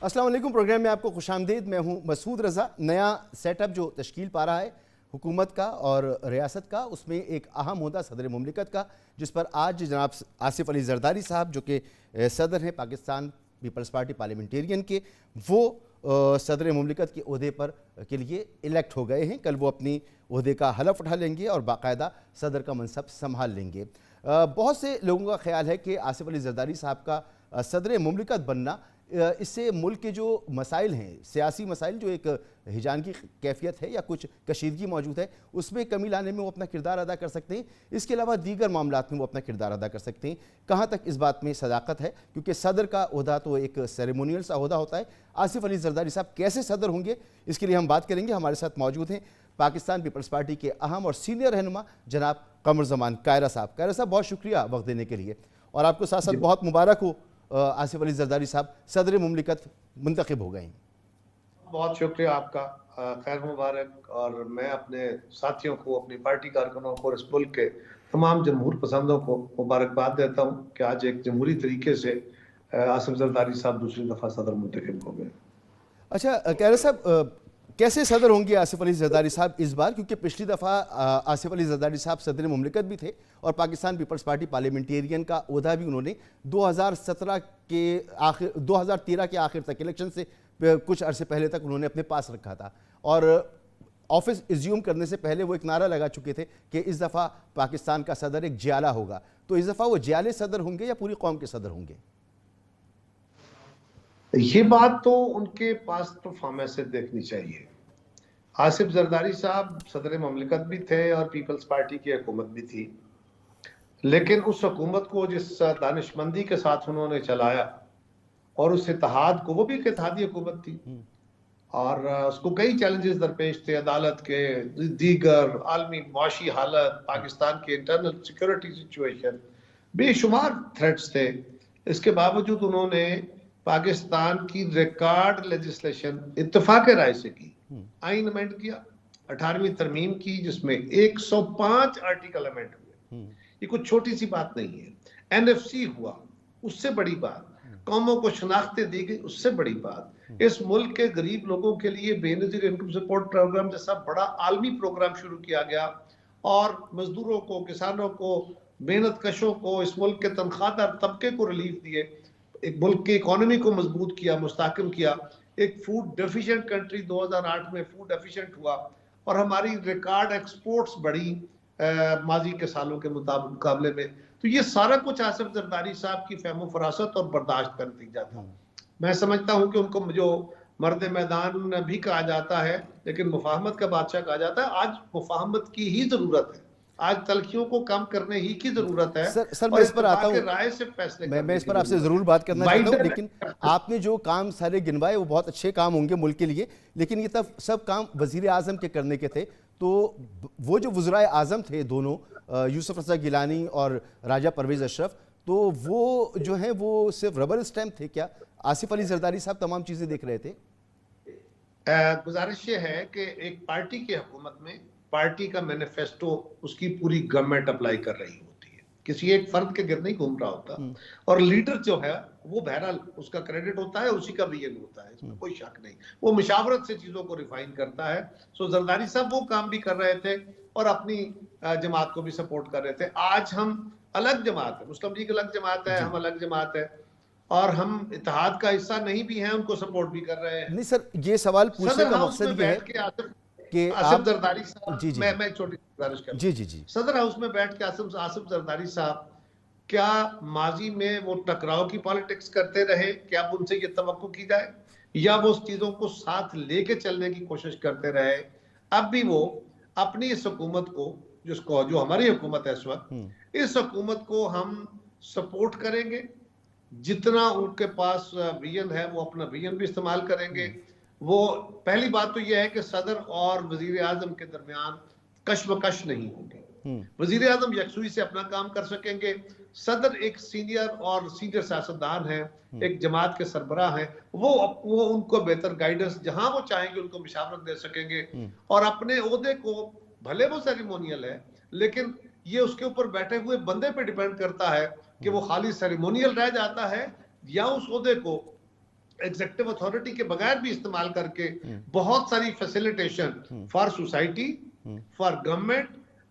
अस्सलाम वालेकुम। प्रोग्राम में आपको खुशामदीद। मैं हूं मसूद रज़ा। नया सेटअप जो तश्कील पा रहा है हुकूमत का और रियासत का, उसमें एक अहम मुद्दा सदर मुमलिकत का, जिस पर आज जनाब आसिफ अली जरदारी साहब जो कि सदर हैं पाकिस्तान पीपल्स पार्टी पार्लियामेंटेरियन के, वो सदर मुमलिकत के ओहदे पर के लिए इलेक्ट हो गए हैं। कल वो अपनी ओहदे का हलफ उठा लेंगे और बाकायदा सदर का मनसब संभाल लेंगे। बहुत से लोगों का ख्याल है कि आसिफ अली जरदारी साहब का सदर मुमलिकत बनना, इससे मुल्क के जो मसाइल हैं, सियासी मसाइल, जो एक हिजान की कैफियत है या कुछ कशीदगी मौजूद है, उसमें कमी लाने में वो अपना किरदार अदा कर सकते हैं। इसके अलावा दीगर मामलात में वो अपना किरदार अदा कर सकते हैं। कहाँ तक इस बात में सदाकत है, क्योंकि सदर का ओहदा तो एक सेरेमोनियल सा ओहदा होता है। आसिफ अली जरदारी साहब कैसे सदर होंगे, इसके लिए हम बात करेंगे। हमारे साथ मौजूद हैं पाकिस्तान पीपल्स पार्टी के अहम और सीनियर रहनुमा जनाब कमर ज़मान कायरा साहब। कायरा साहब, बहुत शुक्रिया वक्त देने के लिए, और आपको साथ साथ बहुत मुबारक हो, आसिफ अली जरदारी साहब सदर मुमलिकत मुंतखब हो गए हैं। बहुत शुक्रिया आपका, खैर मुबारक। और मैं अपने साथियों को, अपनी पार्टी कारकुनों को, इस मुल्क के तमाम जमहूर पसंदों को मुबारकबाद देता हूँ कि आज एक जमहूरी तरीके से आसिफ जरदारी साहब दूसरी दफ़ा सदर मुंतखब हो गए। अच्छा कायरा साहब, कैसे सदर होंगे आसिफ अली जरदारी साहब इस बार, क्योंकि पिछली दफ़ा आसिफ अली जरदारी साहब सदर मुमलिकत भी थे और पाकिस्तान पीपल्स पार्टी पार्लियामेंटेरियन का ओहदा भी उन्होंने 2013 के आखिर तक, इलेक्शन से कुछ अरसे पहले तक उन्होंने अपने पास रखा था। और ऑफिस एज्यूम करने से पहले वो एक नारा लगा चुके थे कि इस दफ़ा पाकिस्तान का सदर एक जियाला होगा। तो इस दफ़ा वो जियाले सदर होंगे या पूरी कौम के सदर होंगे? ये बात तो उनके पास परफॉर्मेंस से देखनी चाहिए। आसिफ जरदारी साहब सदर ममलिकत भी थे और पीपल्स पार्टी की हुकूमत भी थी, लेकिन उस हुकूमत को जिस दानिशमंदी के साथ उन्होंने चलाया और उस इत्तेहाद को, वो भी एक इत्तेहादी हुकूमत थी और उसको कई चैलेंजेस दरपेश थे, अदालत के, दीगर आलमी मुआशी हालत, पाकिस्तान की इंटरनल सिक्योरिटी सिचुएशन, बेशुमार थ्रेट्स थे। इसके बावजूद उन्होंने पाकिस्तान की रिकॉर्ड लेजिस्लेशन इत्तेफाक राय से की, आइन अमेंड किया, 18वीं तरमीम की, जिसमें 105 आर्टिकल अमेंड हुए। ये कुछ छोटी सी बात नहीं है। एनएफसी हुआ, उससे बड़ी बात, कौमों को शनाख्तें दी गई, उससे बड़ी बात, इस मुल्क के गरीब लोगों के लिए बेनजीर इनकम सपोर्ट प्रोग्राम जैसा बड़ा आलमी प्रोग्राम शुरू किया गया और मजदूरों को, किसानों को, मेहनत कशों को, इस मुल्क के तनख्वाहदार तबके को रिलीफ दिए, एक मुल्क की इकोनॉमी को मजबूत किया, मुस्तहकम किया। एक फूड डेफिशिएंट कंट्री 2008 में फूड डेफिशिएंट हुआ और हमारी रिकॉर्ड एक्सपोर्ट्स बढ़ी माजी के सालों के मुकाबले में। तो ये सारा कुछ आसिफ जरदारी साहब की फहम फरासत और बर्दाश्त का नतीजा था। मैं समझता हूँ कि उनको जो मर्द मैदान भी कहा जाता है, लेकिन मुफाहमत का बादशाह कहा जाता है। आज मुफाहमत की ही जरूरत है, आज तलखियों को कम करने ही की जरूरत है। सर मैं इस पर आता हूँ, राय से फैसले मैं इस पर आपसे जरूर बात करना चाहता हूँ, लेकिन आपने जो काम सारे गिनवाए वो बहुत अच्छे काम होंगे मुल्क के लिए, लेकिन ये तब सब काम वजीर आजम के करने के थे। तो वो जो वज़राए आज़म थे दोनों, यूसुफ रज़ा गिलानी और राजा परवेज़ अशरफ, तो वो जो है वो सिर्फ रबर स्टैम्प थे क्या? आसिफ अली जरदारी साहब तमाम चीज़ें देख रहे थे? गुजारिश ये है कि एक पार्टी की हुकूमत में पार्टी का मैनिफेस्टो उसकी पूरी गवर्नमेंट अप्लाई कर रही होती है, किसी एक फर्द के गिर नहीं घूम रहा होता। और लीडर जो है वो बहरहाल उसका क्रेडिट होता है, उसी का विजन होता है, इसमें कोई शक नहीं। वो मुशावरत से चीजों को रिफाइन करता है। सो जरदारी साहब वो काम भी कर रहे थे और अपनी जमात को भी सपोर्ट कर रहे थे। आज हम अलग जमात है, मुस्लिम लीग अलग जमात है, हम अलग जमात है और हम इत्तेहाद का हिस्सा नहीं भी हैं, उनको सपोर्ट भी कर रहे हैं। नहीं सर, ये सवाल पूछने का मकसद ये है कि आसिफ जरदारी साहब, जी मैं छोटी गुजारिश कर, जी सदर हाउस में बैठ के आसिफ जरदारी साहब क्या माजी में वो टकराव की पॉलिटिक्स करते रहे? क्या अब उनसे ये तवक्को की जाए, या वो उस चीजों को साथ लेके चलने की कोशिश करते रहे? अब भी वो अपनी इस हुकूमत को, जो हमारी हुकूमत है इस वक्त, इस हुकूमत को हम सपोर्ट करेंगे। जितना उनके पास विजन है वो अपना विजन भी इस्तेमाल करेंगे। वो पहली बात तो यह है कि सदर और वजीर आजम के दरमियान कशमकश नहीं होगी। वजीर आजम यकसुई से अपना काम कर सकेंगे। सदर एक सीनियर सियासतदान है, एक जमात के सरबराह हैं, वो उनको बेहतर गाइडेंस जहां वो चाहेंगे उनको मशावरत दे सकेंगे। और अपने ओहदे को, भले वो सेरेमोनियल है, लेकिन ये उसके ऊपर बैठे हुए बंदे पे डिपेंड करता है कि वो खाली सेरेमोनियल रह जाता है या उस ओहदे को एग्जीक्यूटिव अथॉरिटी के बगैर भी इस्तेमाल करके बहुत सारी facilitation for society, for government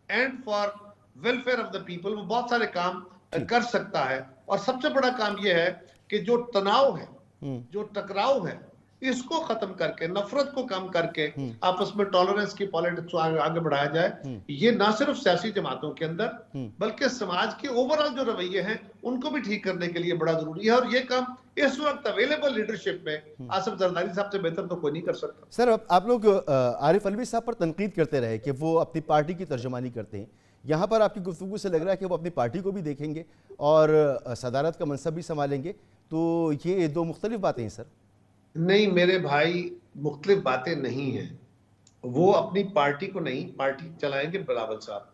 and for welfare of the people, वो बहुत सारे काम कर सकता है। और सबसे बड़ा काम यह है कि जो तनाव है, जो टकराव है, इसको खत्म करके, नफरत को कम करके आपस में टॉलरेंस की पॉलिटिक्स को आगे बढ़ाया जाए। ये ना सिर्फ सियासी जमातों के अंदर बल्कि समाज के ओवरऑल जो रवैये हैं उनको भी ठीक करने के लिए बड़ा जरूरी है। और ये काम इस वक्त अवेलेबल लीडरशिप में आसिफ जरदारी साहब से बेहतर तो कोई नहीं कर सकता। सर, आप लोग आरिफ अलवी साहब पर तनकीद करते रहे कि वो अपनी पार्टी की तर्जुमानी करते हैं। यहाँ पर आपकी गुफ्तगू से लग रहा है कि वो अपनी पार्टी को भी देखेंगे और सदारत का मनसब भी संभालेंगे, तो ये दो मुख्तलिफ बातें हैं सर। नहीं मेरे भाई, मुख्तलिफ बातें नहीं हैं। वो अपनी पार्टी को नहीं, पार्टी चलाएंगे बिलावल साहब,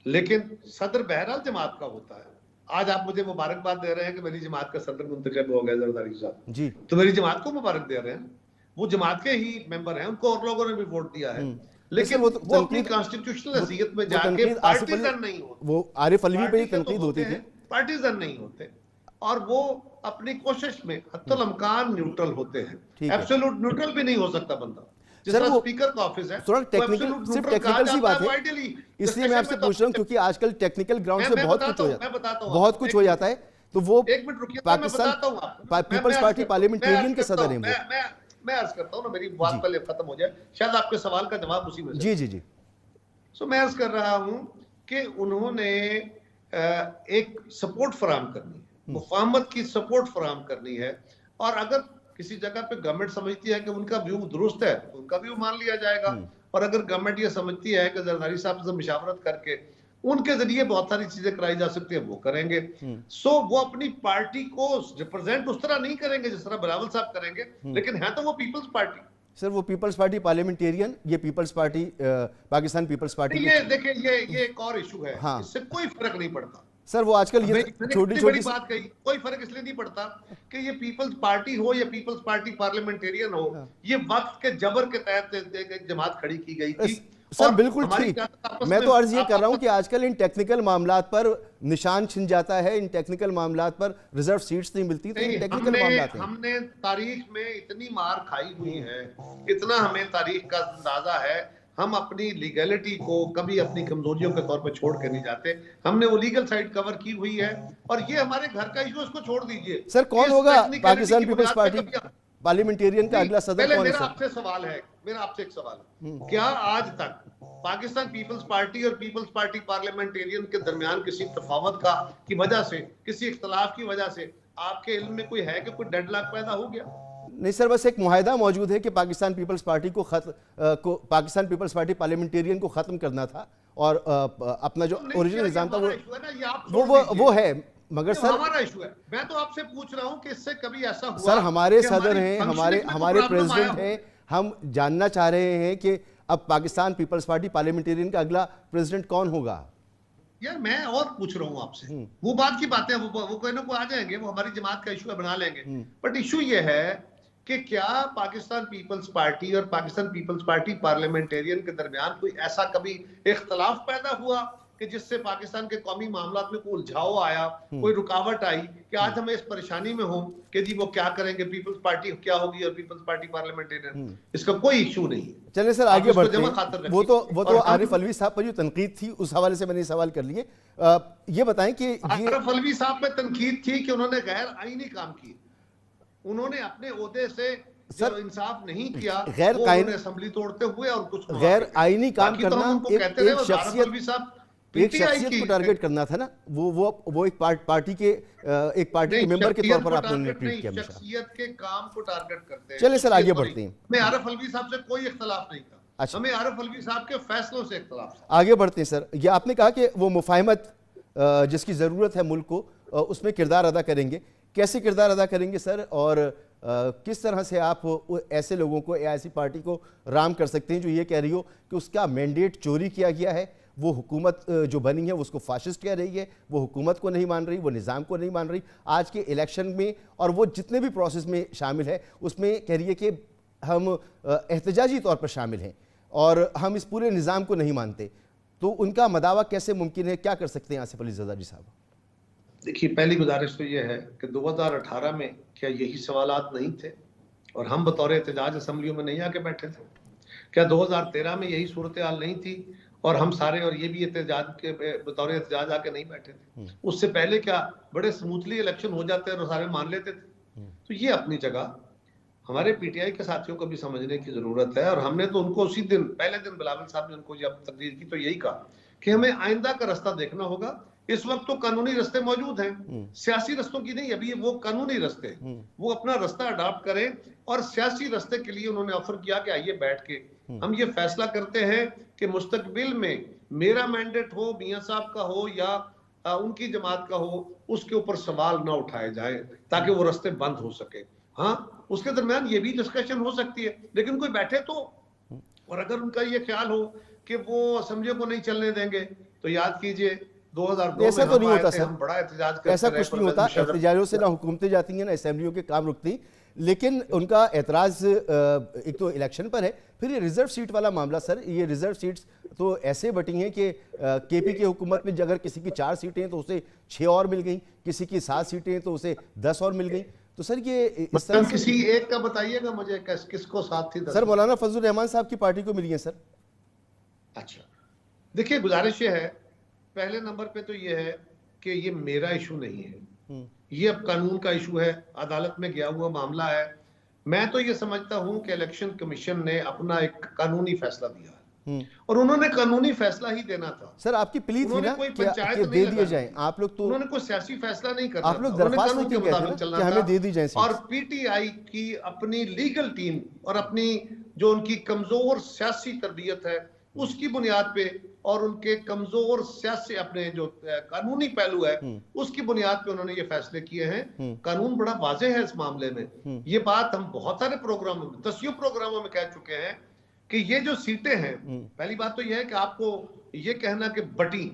लेकिन सदर बहरहाल जमात का होता है। आज आप मुझे मुबारकबाद दे रहे हैं कि मेरी जमात का सदर मुंतखब हो गया जरदारी साहब जी, तो मेरी जमात को मुबारक दे रहे हैं। वो जमात के ही मेंबर हैं, उनको और लोगों ने भी वोट दिया है, लेकिन वो अपनी कॉन्स्टिट्यूशनल हैसियत में जाके पार्टीजन नहीं होते। वो आरिफ अलवी पे तनकीद होती थी, पार्टीजन नहीं होते, और वो अपनी कोशिश में हत्तुल इम्कान न्यूट्रल होते हैं। एब्सोल्यूट न्यूट्रल भी नहीं हो सकता बंदा। जिस तरह स्पीकर का ऑफिस है, थोड़ा टेक्निकल, सिर्फ टेक्निकल सी बात है, इसलिए मैं आपसे पूछ रहा हूं क्योंकि आजकल टेक्निकल ग्राउंड से बहुत कुछ हो जाता है, बहुत कुछ हो जाता है। तो वो एक मिनट रुकिए, पाकिस्तान पीपल्स पार्टी पार्लियामेंटेरियन के सदर हैं। मैं अर्ज करता हूं ना, मेरी बात पहले खत्म हो जाए, शायद आपके सवाल का जवाब उसी में जी जी जी। सो मैं अर्ज कर रहा हूं कि उन्होंने एक सपोर्ट फराहम करनी है, मुफाहमत की सपोर्ट फराहम करनी है। और अगर किसी जगह पे गवर्नमेंट समझती है कि उनका व्यू दुरुस्त है तो उनका व्यू मान लिया जाएगा, और अगर गवर्नमेंट ये समझती है कि जरदारी साहब से मुशावरत करके उनके जरिए बहुत सारी चीजें कराई जा सकती है, वो करेंगे। सो वो अपनी पार्टी को रिप्रेजेंट उस तरह नहीं करेंगे जिस तरह बिलावल साहब करेंगे, लेकिन है तो वो पीपल्स पार्टी। सर, वो पीपल्स पार्टी पार्लियामेंटेरियन, ये People's Party Pakistan People's Party, ये देखिए ये एक और इशू है। हाँ। इससे कोई फर्क नहीं पड़ता सर। वो आजकल ये छोटी छोटी बात कही, कोई फर्क इसलिए नहीं पड़ता कि ये पीपल्स पार्टी हो या पीपल्स पार्टी पार्लियामेंटेरियन हो। हाँ। ये वक्त के जबर के तहत एक जमात खड़ी की गई थी सर, बिल्कुल ठीक। मैं तो अर्ज ये कर रहा हूं कि आजकल इन टेक्निकल मामलात पर निशान छिन जाता है, इन टेक्निकल मामलात पर रिजर्व सीट्स नहीं मिलती, तो इन टेक्निकल मामलात हैं। हमने तारीख में इतनी मार खाई हुई है, इतना हमें तारीख का अंदाजा है। हम अपनी लीगैलिटी को कभी अपनी कमजोरियों के तौर पर छोड़ के नहीं जाते। हमने वो लीगल साइड कवर की हुई है, और ये हमारे घर का इशू, इसको छोड़ दीजिए। सर, कौन होगा पाकिस्तान पीपल्स पार्टी पार्लियामेंटेरियन का अगला सदर? कौन है? मेरा आपसे सवाल है, मेरा आपसे एक सवाल है, क्या आज तक पाकिस्तान पीपल्स पार्टी और पीपल्स पार्टी पार्लियामेंटेरियन के दरमियान किसी तफावत का की वजह से, किसी इख्तलाफ की वजह से आपके इल्म में कोई है कि कोई डेडलॉक पैदा हो गया? नहीं सर, बस एक मुआहदा मौजूद है कि पाकिस्तान पीपल्स पार्टी को पाकिस्तान पीपल्स पार्टी पार्लियामेंटेरियन को खत्म करना था, और अपना जो ओरिजिनल निजाम था वो है। मगर सर, हमारा इशू है। मैं तो आपसे पूछ रहा हूं कि इससे कभी ऐसा हुआ? सर, हमारे सदर हैं, हमारे प्रेसिडेंट हैं, हम जानना चाह रहे हैं कि अब पाकिस्तान पीपल्स पार्टी पार्लियामेंटेरियन का अगला प्रेसिडेंट कौन होगा? यार मैं और पूछ रहा हूं आपसे, वो बात की बातें वो कोई ना कोई आ जाएंगे, वो हमारी जमात का इशू है, बना लेंगे। बट इशू ये है कि क्या पाकिस्तान पीपल्स पार्टी और पाकिस्तान पीपल्स पार्टी पार्लियामेंटेरियन के दरमियान कोई ऐसा कभी इख्तलाफ पैदा हुआ कि जिससे पाकिस्तान के कौमी मामलात में कोई उलझाव आया, कोई रुकावट आई कि आज हमें इस परेशानी में हो कि जी वो क्या करेंगे, पीपल्स पार्टी क्या होगी और पीपल्स पार्टी पार्लियामेंटेरियन? इसका कोई इशू नहीं। चलिए सर, आगे बढ़ते हैं। वो तो आरिफ अलवी साहब पर जो तनकीद थी उस हवाले से मैंने सवाल कर लिए। ये बताएं कि आरिफ अलवी साहब पे तनकीद थी कि उन्होंने गैर आईनी काम किए, उन्होंने अपने ओहदे से सर इंसाफ नहीं किया, गैर आईनी असेंबली तोड़ते हुए और कुछ गैर आईनी काम करना एक शख्सियत को टारगेट करना था ना। वो एक पार्टी के मेंबर के तौर पर आपने ट्रीट किया। शख्सियत के काम को टारगेट करते हैं। चलिए सर, आगे बढ़ते हैं। मैं आरिफ अलवी साहब से कोई इख्तलाफ नहीं था। अच्छा, हमें आरिफ अलवी साहब के फैसलों से इख्तलाफ था। आगे बढ़ते हैं सर। ये आपने कहा कि वो मुफाहमत जिसकी ज़रूरत है मुल्क को, उसमें किरदार अदा करेंगे। कैसे किरदार अदा करेंगे सर, और किस तरह से आप ऐसे लोगों को, ऐसी पार्टी को राम कर सकते हैं जो ये कह रही हो कि उसका मैंडेट चोरी किया गया है, वो हुकूमत जो बनी है उसको फाशिस्ट कह रही है, वो हुकूमत को नहीं मान रही, वो निज़ाम को नहीं मान रही, आज के इलेक्शन में और वो जितने भी प्रोसेस में शामिल है उसमें कह रही है कि हम एहतजाजी तौर पर शामिल हैं और हम इस पूरे निज़ाम को नहीं मानते। तो उनका मदावा कैसे मुमकिन है? क्या कर सकते हैं आसिफ अली जरदारी साहब? देखिए, पहली गुजारिश तो ये है कि 2018 में क्या यही सवालात नहीं थे? और हम बतौर एहतजाज असेंबलियों में नहीं आके बैठे थे? क्या 2013 में यही सूरत हाल नहीं थी और हम सारे और ये भी एहतजाज के बतौर एहतजाज आके नहीं बैठे थे? उससे पहले क्या बड़े स्मूथली इलेक्शन हो जाते और सारे मान लेते थे? तो ये अपनी जगह हमारे पीटीआई के साथियों को भी समझने की जरूरत है। और हमने तो उनको उसी दिन पहले दिन बिलावल साहब ने उनको जब तकरीर की तो यही कहा कि हमें आइंदा का रास्ता देखना होगा। इस वक्त तो कानूनी रास्ते मौजूद हैं, सियासी रास्तों की नहीं, अभी वो कानूनी रास्ते हैं, वो अपना रास्ता अडॉप्ट करें। और सियासी रास्ते के लिए उन्होंने ऑफर किया कि आइए बैठ के हम ये फैसला करते हैं कि मुस्तकबिल में मेरा मैंडेट हो, मियां साहब का हो या उनकी जमात का हो, उसके ऊपर सवाल ना उठाए जाए ताकि वो रास्ते बंद हो सके। हाँ, उसके दरमियान ये भी डिस्कशन हो सकती है, लेकिन कोई बैठे तो। और अगर उनका ये ख्याल हो कि वो असेंबलियों को नहीं चलने देंगे तो याद कीजिए 2002 ऐसा में तो नहीं होता सर, हम बड़ा एहतजाज करते ऐसा कुछ नहीं होता। एहतजाजों से ना हुकूमतें जाती हैं ना असेंबलियों के काम रुकती, लेकिन उनका एतराज एक तो इलेक्शन पर है, फिर ये रिजर्व सीट वाला मामला सर, ये रिजर्व सीट्स तो ऐसे बटी हैं कि केपी की हुकूमत में अगर किसी की 4 सीटें तो उसे 6 और मिल गई, किसी की 7 सीटें तो उसे 10 और मिल गई। तो सर ये इस तरह किसी एक का बताइएगा मुझे, किसको साथ थी? सर मौलाना फजल रहमान साहब की पार्टी को मिली है सर। अच्छा, देखिए गुजारिश ये है, पहले नंबर पे तो ये है कि ये मेरा इशू नहीं है, ये अब कानून का इशू है, अदालत में गया हुआ मामला है। मैं तो ये समझता हूं कि इलेक्शन कमीशन ने अपना एक कानूनी फैसला दिया है और उन्होंने कानूनी फैसला ही देना था। सर आपकी प्लीज थी ना कोई कि पंचायत दे दिए जाए, आप लोग तो उन्होंने कोई सियासी फैसला नहीं करना, आप लोग दरख्वास्त लेके गए थे कि हमें दे दी जाए। और पीटीआई की अपनी लीगल टीम और अपनी जो उनकी कमजोर सियासी तरबियत है उसकी बुनियाद पे और उनके कमजोर सियासी अपने जो कानूनी पहलू है उसकी बुनियाद पे उन्होंने ये फैसले किए हैं। कानून बड़ा वाज़ेह है इस मामले में। ये बात हम बहुत सारे प्रोग्रामों में, दसियों प्रोग्रामों में कह चुके हैं कि ये जो सीटें हैं, पहली बात तो यह है कि आपको ये कहना कि बटी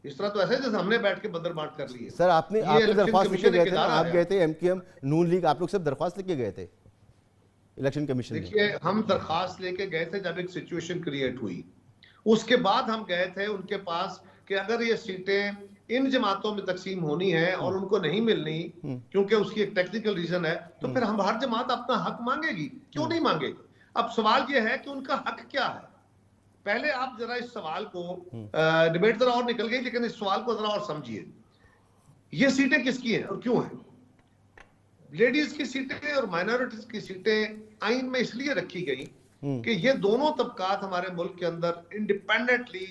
इस तरह तो ऐसे जैसे हमने बैठ के बदर बांट कर ली है। सर आपने दरख्वास्त लेके गए थे, आप गए थे, एमकेएम नून लीग, आप लोग सब दरख्वास्त लेके गए थे इलेक्शन कमीशन में। देखिए हम दरख्वास्त लेके गए थे जब एक सिचुएशन क्रिएट हुई, उसके बाद हम गए थे उनके पास कि अगर ये सीटें इन जमातों में तकसीम होनी है और उनको नहीं मिलनी क्योंकि उसकी एक टेक्निकल रीजन है, तो फिर हम हर जमात अपना हक मांगेगी, क्यों नहीं मांगेगी? अब सवाल ये है कि उनका हक क्या है। पहले आप जरा इस सवाल को डिबेट जरा और निकल गई, लेकिन इस सवाल को जरा और समझिए, ये सीटें किसकी हैं और क्यों हैं? लेडीज की सीटें और माइनॉरिटीज की सीटें आइन में इसलिए रखी गई कि ये दोनों तबकात हमारे मुल्क के अंदर इंडिपेंडेंटली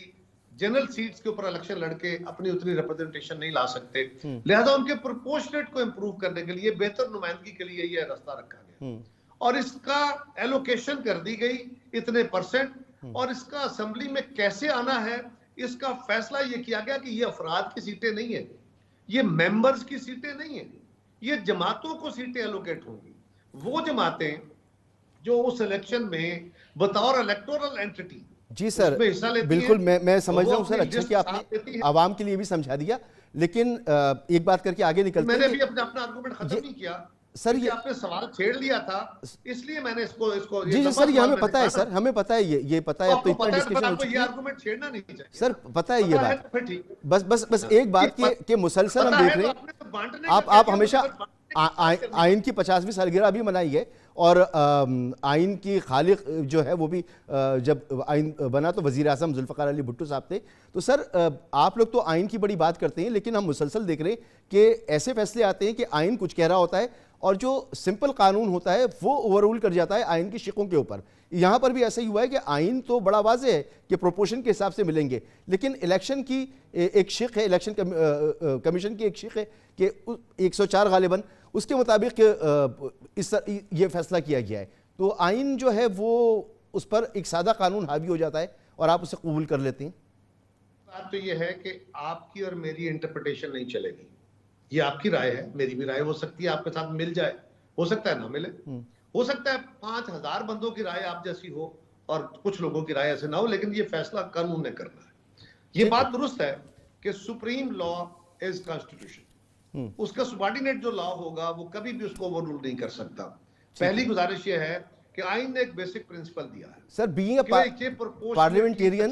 जनरल सीट्स के ऊपर इलेक्शन लड़के अपनी उतनी रिप्रेजेंटेशन नहीं ला सकते, लिहाजा उनके प्रोपोर्शनेट को इंप्रूव करने के लिए, बेहतर नुमाइंदगी के लिए यह रास्ता रखा गया और इसका एलोकेशन कर दी गई इतने %। और इसका असेंबली में कैसे आना है इसका फैसला यह किया गया कि ये अफराद की सीटें नहीं है, ये मेंबर्स की सीटें नहीं है, ये जमातों को सीटें एलोकेट होंगी। वो जमातें जो उस इलेक्शन में बतौर इलेक्टोरल एंटिटी जी सर बिल्कुल मैं समझ रहा हूं सर, अच्छा कि आपने आवाम के लिए भी समझा दिया, लेकिन एक बात करके आगे निकलते हैं। मैंने भी अपना आर्गुमेंट खत्म नहीं किया सर, ये आपने सवाल छेड़ लिया था इसलिए मैंने इसको जी सर ये हमें पता है सर, हमें पता है ये पता है, अब तो इतना डिस्कशन हो चुकी है। ये आर्गुमेंट छेड़ना नहीं चाहिए सर, पता है ये बात। बस एक बात कि मुसलसल हम देख रहे हैं, आप हमेशा आइन की 50वीं सालगिरह अभी मनाई है और आइन की खालिक जो है वो भी जब आइन बना तो वज़ीर आज़म जुल्फ़िकार अली भुट्टो साहब थे। तो सर आप लोग तो आइन की बड़ी बात करते हैं, लेकिन हम मुसलसल देख रहे हैं कि ऐसे फैसले आते हैं कि आइन कुछ कह रहा होता है और जो सिंपल कानून होता है वो ओवररूल कर जाता है आइन की शिकों के ऊपर। यहाँ पर भी ऐसा ही हुआ है कि आइन तो बड़ा वाज़ेह है कि प्रोपोर्शन के हिसाब से मिलेंगे, लेकिन इलेक्शन की एक शिक है, इलेक्शन कमीशन की एक शिक है कि 104 गालिबन उसके मुताबिक ये फैसला किया गया है। तो आइन जो है वो उस पर एक सादा कानून हावी हो जाता है और आप उसे कबूल कर लेते हैं। बात तो ये है कि आपकी और मेरी इंटरप्रिटेशन नहीं चलेगी, ये आपकी राय है, मेरी भी राय हो सकती है, आपके साथ मिल जाए, हो सकता है ना मिले, हो सकता है 5000 बंदों की राय आप जैसी हो और कुछ लोगों की राय ऐसे ना हो, लेकिन ये फैसला कानून ने करना है। ये बात दुरुस्त है कि सुप्रीम लॉ इज कॉन्स्टिट्यूशन, उसका सुबॉर्डिनेट जो लॉ होगा वो कभी भी उसको ओवररूल नहीं कर सकता। पहली गुजारिश ये है कि आइन ने एक बेसिक प्रिंसिपल दिया है सर, बीइंग अ पार्लियामेंटेरियन,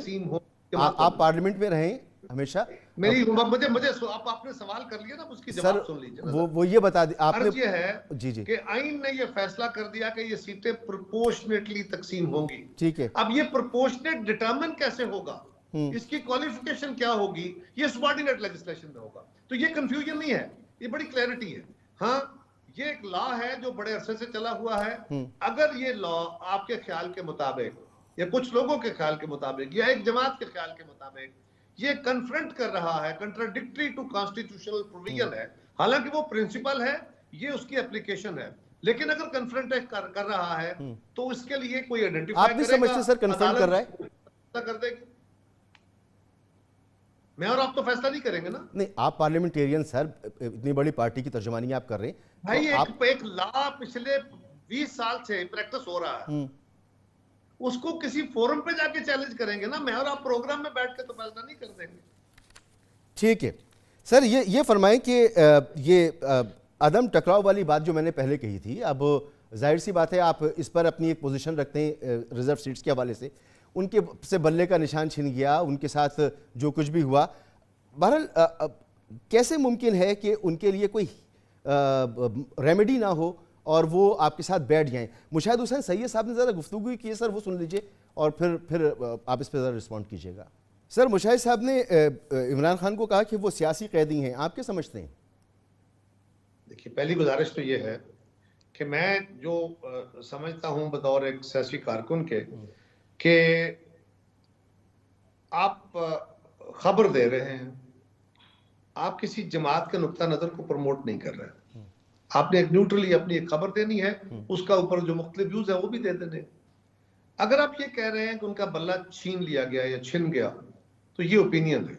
आप पार्लियामेंट में रहें हमेशा, मेरी मुझे मुझे आप आपने सवाल कर लिया ना, उसकी जवाब सुन लीजिए। वो ये बता दी आपने। अर्ज ये है जी जी कि आइन ने ये फैसला कर दिया कि ये सीटें प्रोपोर्शनेटली तकसीम होंगी। ठीक है। अब ये प्रोपोर्शनेट डिटरमिन कैसे होगा, इसकी क्वालिफिकेशन क्या होगी, ये सबऑर्डिनेट लेजिस्लेशन में होगा। तो ये कंफ्यूजन नहीं है, ये बड़ी क्लैरिटी है। हाँ, ये एक लॉ है जो बड़े अरसे से चला हुआ है। अगर ये लॉ आपके ख्याल के मुताबिक या कुछ लोगों के ख्याल के मुताबिक या एक जमात के ख्याल के मुताबिक ये कन्फ्रंट कर रहा है, कंट्राडिक्टरी टू कॉन्स्टिट्यूशनल प्रोविजन है, हालांकि वो प्रिंसिपल है, ये उसकी एप्लीकेशन है, लेकिन अगर कन्फ्रंट कर रहा है तो इसके लिए कोई आइडेंटिफाई आप नहीं समझते सर कन्फ्रंट कर रहा है? कर देगी। मैं और आप तो फैसला नहीं करेंगे ना। नहीं, आप पार्लियामेंटेरियन सर, इतनी बड़ी पार्टी की तर्जुमानी आप कर रहे हैं भाई। तो एक लॉ पिछले 20 साल से प्रैक्टिस हो रहा है, उसको किसी फोरम पे जाके चैलेंज करेंगे ना। मैं और आप प्रोग्राम में बैठ के तो फैसला नहीं कर देंगे। ठीक है सर, ये फरमाएं कि ये अदम टकराव वाली बात जो मैंने पहले कही थी, अब जाहिर सी बात है आप इस पर अपनी एक पोजीशन रखते हैं रिजर्व सीट्स के हवाले से, उनके से बल्ले का निशान छिन गया, उनके साथ जो कुछ भी हुआ। बहरहाल कैसे मुमकिन है कि उनके लिए कोई रेमेडी ना हो और वो आपके साथ बैठ जाएं? मुशाहिद हुसैन सैयद साहब ने ज़रा गुफ्तगू की है सर, वो सुन लीजिए और फिर आप इस पर ज़रा रिस्पॉन्ड कीजिएगा। सर, मुशाहिद साहब ने इमरान खान को कहा कि वो सियासी कैदी हैं, आप क्या समझते हैं? देखिए, पहली गुजारिश तो ये है कि मैं जो समझता हूं बतौर एक सियासी कारकुन के, कि आप खबर दे रहे हैं, आप किसी जमात के नुक्ता नजर को प्रमोट नहीं कर रहे हैं। आपने एक न्यूट्रली अपनी एक खबर देनी है, उसका ऊपर जो मुख्तलिफ व्यूज है वो भी दे देने। अगर आप ये कह रहे हैं कि उनका बल्ला छीन लिया गया या छिन गया, तो ये ओपिनियन है।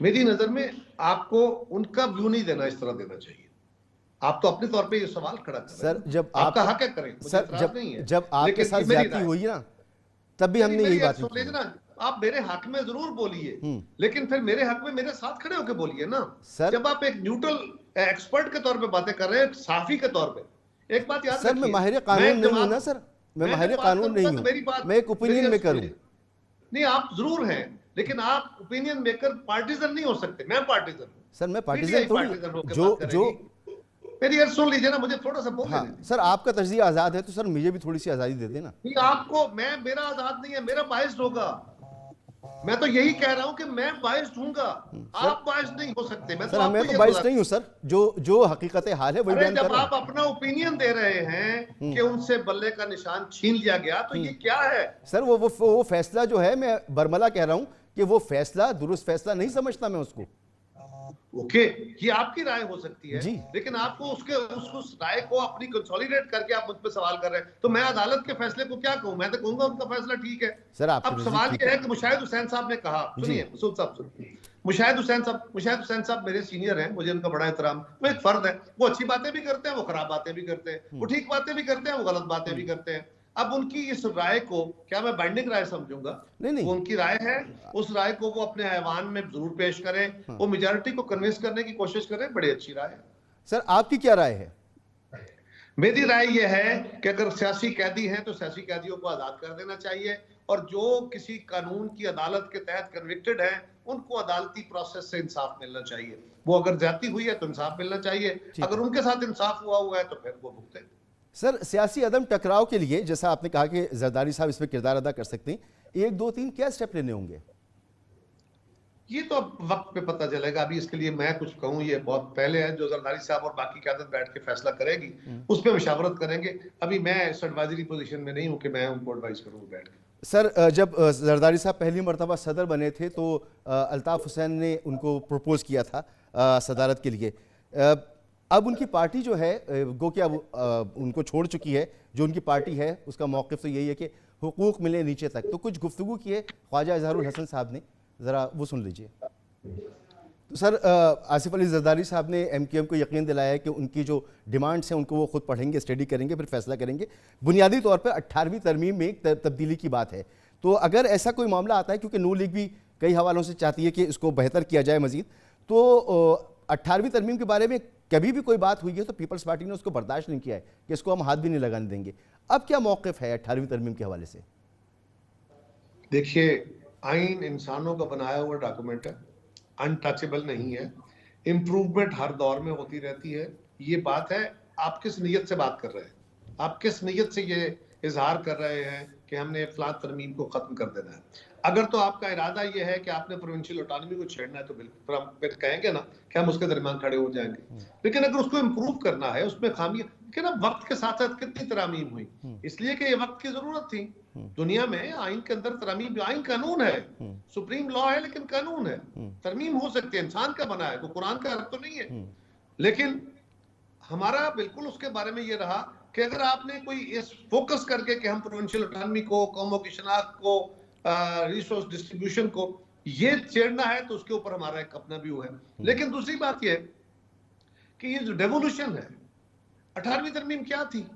मेरी नजर में आपको उनका व्यू नहीं देना, इस तरह देना चाहिए। आप तो अपने तौर पे ये सवाल खड़ा कर रहे हैं सर, जब आपका हक है करें, सर जब आपके साथ ज्यादती हुई ना, तब भी हमने यही बात की ना। आप मेरे हक में जरूर बोलिए, लेकिन फिर मेरे हक में मेरे साथ खड़े होकर बोलिए ना सर। जब आप एक न्यूट्रल एक्सपर्ट के तौर पे बातें कर रहे हैं, साफी के तौर पे, एक बात याद सर, मैं माहिर कानून नहीं हूं ना सर, मैं माहिर कानून नहीं हूं, मैं एक ओपिनियन मेकर हूं। नहीं, आप जरूर हैं, लेकिन आप ओपिनियन मेकर पार्टीजन नहीं हो सकते। मैं पार्टीजन हूं सर, मैं पार्टीजन थोड़ी, जो मेरी यार सुन लीजिए ना, मुझे थोड़ा सा बोलने दीजिए। सर, आपका तजज़िया आजाद है तो सर मुझे भी थोड़ी सी आजादी दे देना। नहीं, आपको मेरा आजाद नहीं है, मेरा बाइस्ड होगा। मैं तो यही कह रहा हूं कि मैं बाइस्ड हूंगा, आप बाइस्ड नहीं हो सकते। मैं सर, मैं तो बाइस्ड नहीं हूं सर, जो हकीकत हाल है वही बयान कर रहा हूं। जब आप अपना ओपिनियन दे रहे हैं कि उनसे बल्ले का निशान छीन लिया गया, तो ये क्या है सर? वो फैसला जो है, मैं बरमला कह रहा हूं कि वो फैसला दुरुस्त फैसला नहीं समझता मैं उसको। ओके, ये आपकी राय हो सकती है, लेकिन आपको उस राय को अपनी कंसोलिडेट करके आप मुझ पे सवाल कर रहे हैं, तो मैं अदालत के फैसले को क्या कहूं? मैं तो कहूंगा उनका फैसला ठीक है सर। अब सवाल ये है कि मुशाहिद हुसैन साहब ने कहा, सुनिए मसूद साहब सुनिए, मुशाहिद हुसैन साहब मेरे सीनियर हैं, मुझे उनका बड़ा एहतराम। वो एक फर्द है, वो अच्छी बातें भी करते हैं, वो खराब बातें भी करते हैं, वो ठीक बातें भी करते हैं, वो गलत बातें भी करते हैं। अब उनकी इस राय को क्या मैं बाइंडिंग राय समझूंगा? नहीं, वो उनकी राय है, उस राय को वो अपने ऐवान में जरूर पेश करें, वो मेजॉरिटी को कन्विंस करने की कोशिश करें, बड़ी अच्छी राय है। सर, आपकी क्या राय है? मेरी राय यह है कि अगर सियासी कैदी हैं तो सियासी कैदियों को आजाद कर देना चाहिए, और जो किसी कानून की अदालत के तहत कन्विक्टेड हैं उनको अदालती प्रोसेस से इंसाफ मिलना चाहिए। वो अगर ज्यादती हुई है तो इंसाफ मिलना चाहिए, अगर उनके साथ इंसाफ हुआ है तो फिर वो भुगते। सर, सियासी अदम टकराव के लिए जैसा आपने कहा कि जरदारी साहब इसमें किरदार अदा कर सकते हैं, 1 2 3 क्या स्टेप लेने होंगे? ये तो अब वक्त पे पता चलेगा। अभी इसके लिए मैं कुछ कहूं ये बहुत पहले है। जो जरदारी साहब और बाकी क़यादत बैठ के फैसला करेगी उस पर मशावरत करेंगे। अभी मैं इस एडवाइजरी पोजीशन में नहीं हूं कि मैं उनको एडवाइस करूं बैठ के। सर, जब जरदारी साहब पहली मरतबा सदर बने थे तो अल्ताफ़ हुसैन ने उनको प्रपोज किया था सदारत के लिए। अब उनकी पार्टी जो है गो कि अब उनको छोड़ चुकी है, जो उनकी पार्टी है उसका मौक़िफ़ तो यही है कि हुकूक मिले नीचे तक। तो कुछ गुफ्तगू की है ख्वाजा इजहारुल हसन साहब ने, ज़रा वो सुन लीजिए। तो सर, आसिफ अली जरदारी साहब ने MQM को यकीन दिलाया है कि उनकी जो डिमांड्स हैं उनको वो खुद पढ़ेंगे, स्टडी करेंगे, फिर फैसला करेंगे। बुनियादी तौर पर 18वीं तरमीम में एक तब्दीली की बात है। तो अगर ऐसा कोई मामला आता है, क्योंकि नून लीग भी कई हवालों से चाहती है कि इसको बेहतर किया जाए मजीद, तो 18वीं तरमीम के बारे में कभी भी कोई बात हुई है तो पीपल्स पार्टी ने उसको बर्दाश्त नहीं किया है कि इसको हम हाथ भी नहीं लगाने देंगे। अब क्या मौक़िफ़ है 18वीं तरमीम के हवाले से? देखिए, आइन इंसानों का बनाया हुआ डॉक्यूमेंट है। अनटचेबल नहीं है। इम्प्रूवमेंट हर दौर में होती रहती है। ये बात है आप किस नीयत से बात कर रहे हैं, आप किस नीयत से ये इजहार कर रहे हैं कि हमने फलां तरमीम को खत्म कर देना है। अगर तो आपका इरादा ये है कि आपने प्रोविंशियल ऑटोनॉमी को छेड़ना है तो बिल्कुल हम फिर कहेंगे ना कि हम उसके दरमियान खड़े हो जाएंगे। लेकिन अगर उसको इम्प्रूव करना है, उसमें खामियां, लेकिन अब वक्त के साथ साथ कितनी तरामीम हुई, इसलिए कि ये वक्त की जरूरत थी। दुनिया में आइन के अंदर तरमीम, आइन कानून है, सुप्रीम लॉ है लेकिन कानून है, तरमीम हो सकती है, इंसान का बना है, कोई कुरान का अर्थ तो नहीं है। लेकिन हमारा बिल्कुल उसके बारे में ये रहा कि अगर आपने कोई इस फोकस करके कि हम प्रोविंशियल ऑटोनॉमी को, कौमों की शनाख्त को, रिसोर्स डिस्ट्रीब्यूशन को ये छेड़ना है तो उसके ऊपर हमारा एक अपना व्यू है। लेकिन दूसरी बात यह कि ये जो डेवोल्यूशन है, 18वीं तरमीम क्या थी?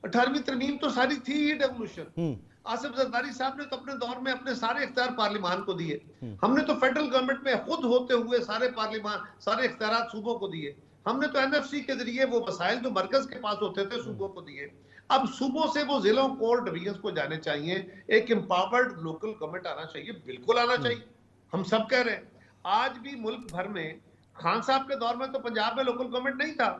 18वीं तरमीम तो सारी थी ही डेवोल्यूशन। आसिफ जरदारी साहब ने तो अपने दौर में अपने सारे इख्तियार पार्लिमान को दिए। हमने तो फेडरल गवर्नमेंट में खुद होते हुए सारे पार्लिमान, सारे इख्तियार सूबों को दिए। हमने तो एनएफसी के जरिए वो वसाइल जो मरकज के पास होते थे सूबों को दिए। अब सूबों से वो जिलों को और डिवीजन को जाने चाहिए, एक एम्पावर्ड लोकल गवर्नमेंट आना चाहिए, बिल्कुल आना चाहिए। हम सब कह रहे हैं। आज भी मुल्क भर में, खान साहब के दौर में तो पंजाब में लोकल गवर्नमेंट नहीं था,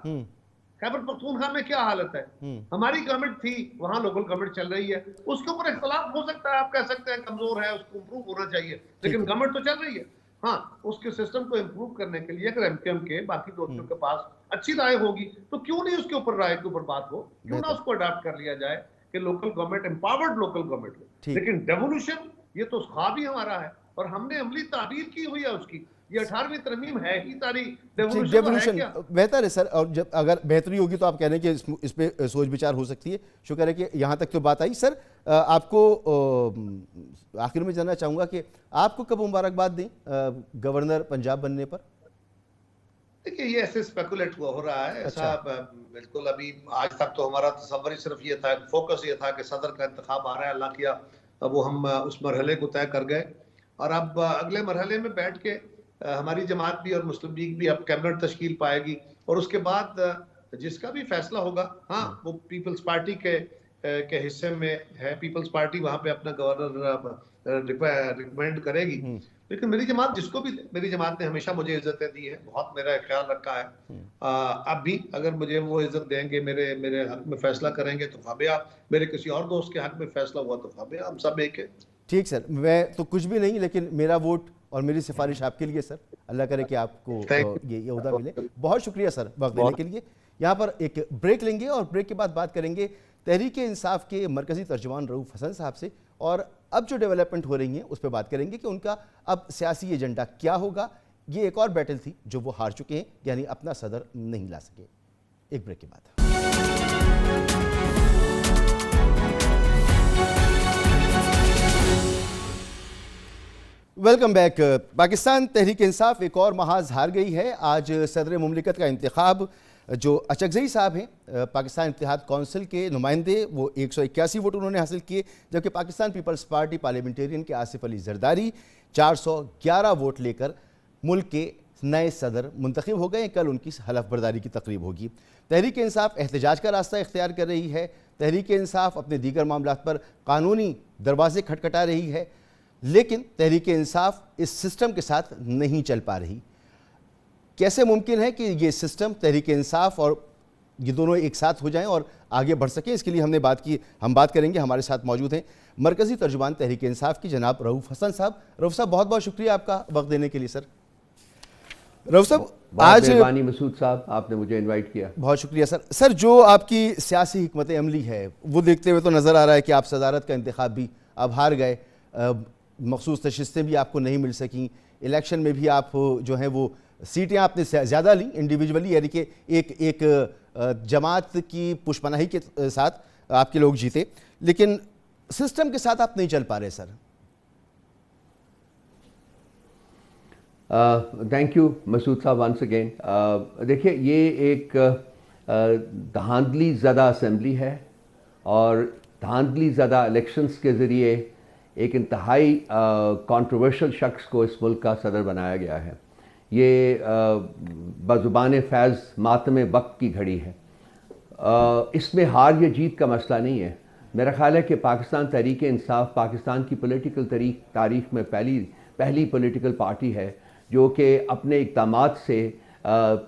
खैबर पख्तूनख्वा में क्या हालत है, हमारी गवर्नमेंट थी, वहां लोकल गवर्नमेंट चल रही है। उसके ऊपर इख्तलाफ हो सकता है, आप कह सकते हैं कमजोर है, उसको इम्प्रूव होना चाहिए, लेकिन गवर्नमेंट तो चल रही है। हाँ, उसके सिस्टम को इम्प्रूव करने के लिए अगर एमकेएम के बाकी दोस्तों के पास अच्छी राय होगी तो क्यों नहीं उसके ऊपर राय के ऊपर बात हो, क्यों ना उसको अडॉप्ट कर लिया जाए कि local government, empowered local government हो। लेकिन डेवोल्यूशन ये तो ख्वाब ही हमारा है और हमने अमली ताबीर की हुई है उसकी। ये 18वीं तरमीम है ही तारी डेवोल्यूशन बेहतर है सर, और जब अगर बेहतरी होगी तो आप कह रहे हैं कि इस पे सोच विचार हो सकती है। शुक्र है कि यहाँ तक तो बात आई। सर आपको आखिर में जानना चाहूँगा कि आपको कब मुबारकबाद दें गवर्नर पंजाब बनने पर? देखिए, ये ऐसे स्पेकुलेट हो रहा है, ऐसा बिल्कुल अभी आज तक तो हमारा तसव्वुर सिर्फ ये था, फोकस ये था कि सदर का इंतखाब आ रहा है, अल्लाह किया वो हम उस मरहले को तय कर गए और अब अगले मरहले में बैठ के हमारी जमात भी और मुस्लिम लीग भी अब कैबिनेट तश्कील पाएगी और उसके बाद जिसका भी फैसला होगा, हाँ, वो पीपल्स पार्टी के हिस्से में है। पीपल्स पार्टी वहां पे अपना गवर्नर रिकमेंड करेगी। लेकिन मेरी जमात जिसको भी, मेरी जमात ने हमेशा मुझे इज्जतें दी है, बहुत मेरा ख्याल रखा है। अब भी अगर मुझे वो इज्जत देंगे, मेरे हक में फैसला करेंगे तो ख्वाबिया, मेरे किसी और दोस्त के हक में फैसला हुआ तो ख्वाबिया, हम सब एक है। ठीक सर, मैं तो कुछ भी नहीं, लेकिन मेरा वोट और मेरी सिफारिश आपके लिए सर। अल्लाह करे कि आपको ये ओहदा मिले। बहुत शुक्रिया सर वक्त देने के लिए। यहाँ पर एक ब्रेक लेंगे और ब्रेक के बाद बात करेंगे तहरीक इंसाफ के मरकजी तर्जुमान रऊफ हसन साहब से, और अब जो डेवलपमेंट हो रही हैं उस पर बात करेंगे कि उनका अब सियासी एजेंडा क्या होगा। ये एक और बैटल थी जो वो हार चुके हैं, यानी अपना सदर नहीं ला सके। एक ब्रेक के बाद वेलकम बैक। पाकिस्तान तहरीक इंसाफ एक और महाज हार गई है। आज सदर मुमलिकत का इंतखाब जो अचकज़ई साहब हैं, पाकिस्तान इत्तेहाद कौंसिल के नुमाइंदे, वो 181 वोट उन्होंने हासिल किए, जबकि पाकिस्तान पीपल्स पार्टी पार्लियामेंटेरियन के आसिफ अली जरदारी 411 वोट लेकर मुल्क के नए सदर मुंतखब हो गए। कल उनकी हलफ बर्दारी की तकरीब होगी। तहरीक इंसाफ एहतजाज का रास्ता इख्तियार कर रही है। तहरीक इंसाफ अपने दीगर मामलात पर कानूनी दरवाजे खटखटा रही है, लेकिन तहरीक इंसाफ इस सिस्टम के साथ नहीं चल पा रही। कैसे मुमकिन है कि ये सिस्टम, तहरीक इंसाफ और ये दोनों एक साथ हो जाएं और आगे बढ़ सकें? इसके लिए हमने बात की, हम बात करेंगे। हमारे साथ मौजूद हैं मरकजी तर्जुमान तहरीक इंसाफ की जनाब रऊफ हसन साहब। रऊफ साहब, बहुत बहुत शुक्रिया आपका वक्त देने के लिए। सर रऊफ साहब, आज मसूद साहब, आपने मुझे इनवाइट किया, बहुत शुक्रिया सर। सर, जो आपकी सियासी हिकमत अमली है वो देखते हुए तो नज़र आ रहा है कि आप सदारत का इंतखाब भी अब हार गए, मखसूस नशिस्तें भी आपको नहीं मिल सकी, इलेक्शन में भी आप जो हैं वो सीटें आपने ज़्यादा ली इंडिविजुअली, यानी कि एक जमात की पुष्पनाही के साथ आपके लोग जीते, लेकिन सिस्टम के साथ आप नहीं चल पा रहे सर। थैंक यू मसूद साहब वंस अगेन। देखिए, ये एक धांधली ज़्यादा असम्बली है और धांधली ज़्यादा इलेक्शंस के ज़रिए एक इंतहाई कंट्रोवर्शियल शख्स को इस मुल्क का सदर बनाया गया है। ये बज़ुबान फैज़ मातम वक्त की घड़ी है। इसमें हार या जीत का मसला नहीं है। मेरा ख्याल है कि पाकिस्तान तहरीक इंसाफ पाकिस्तान की पॉलिटिकल तारीख में पहली पॉलिटिकल पार्टी है जो कि अपने इक़दामात से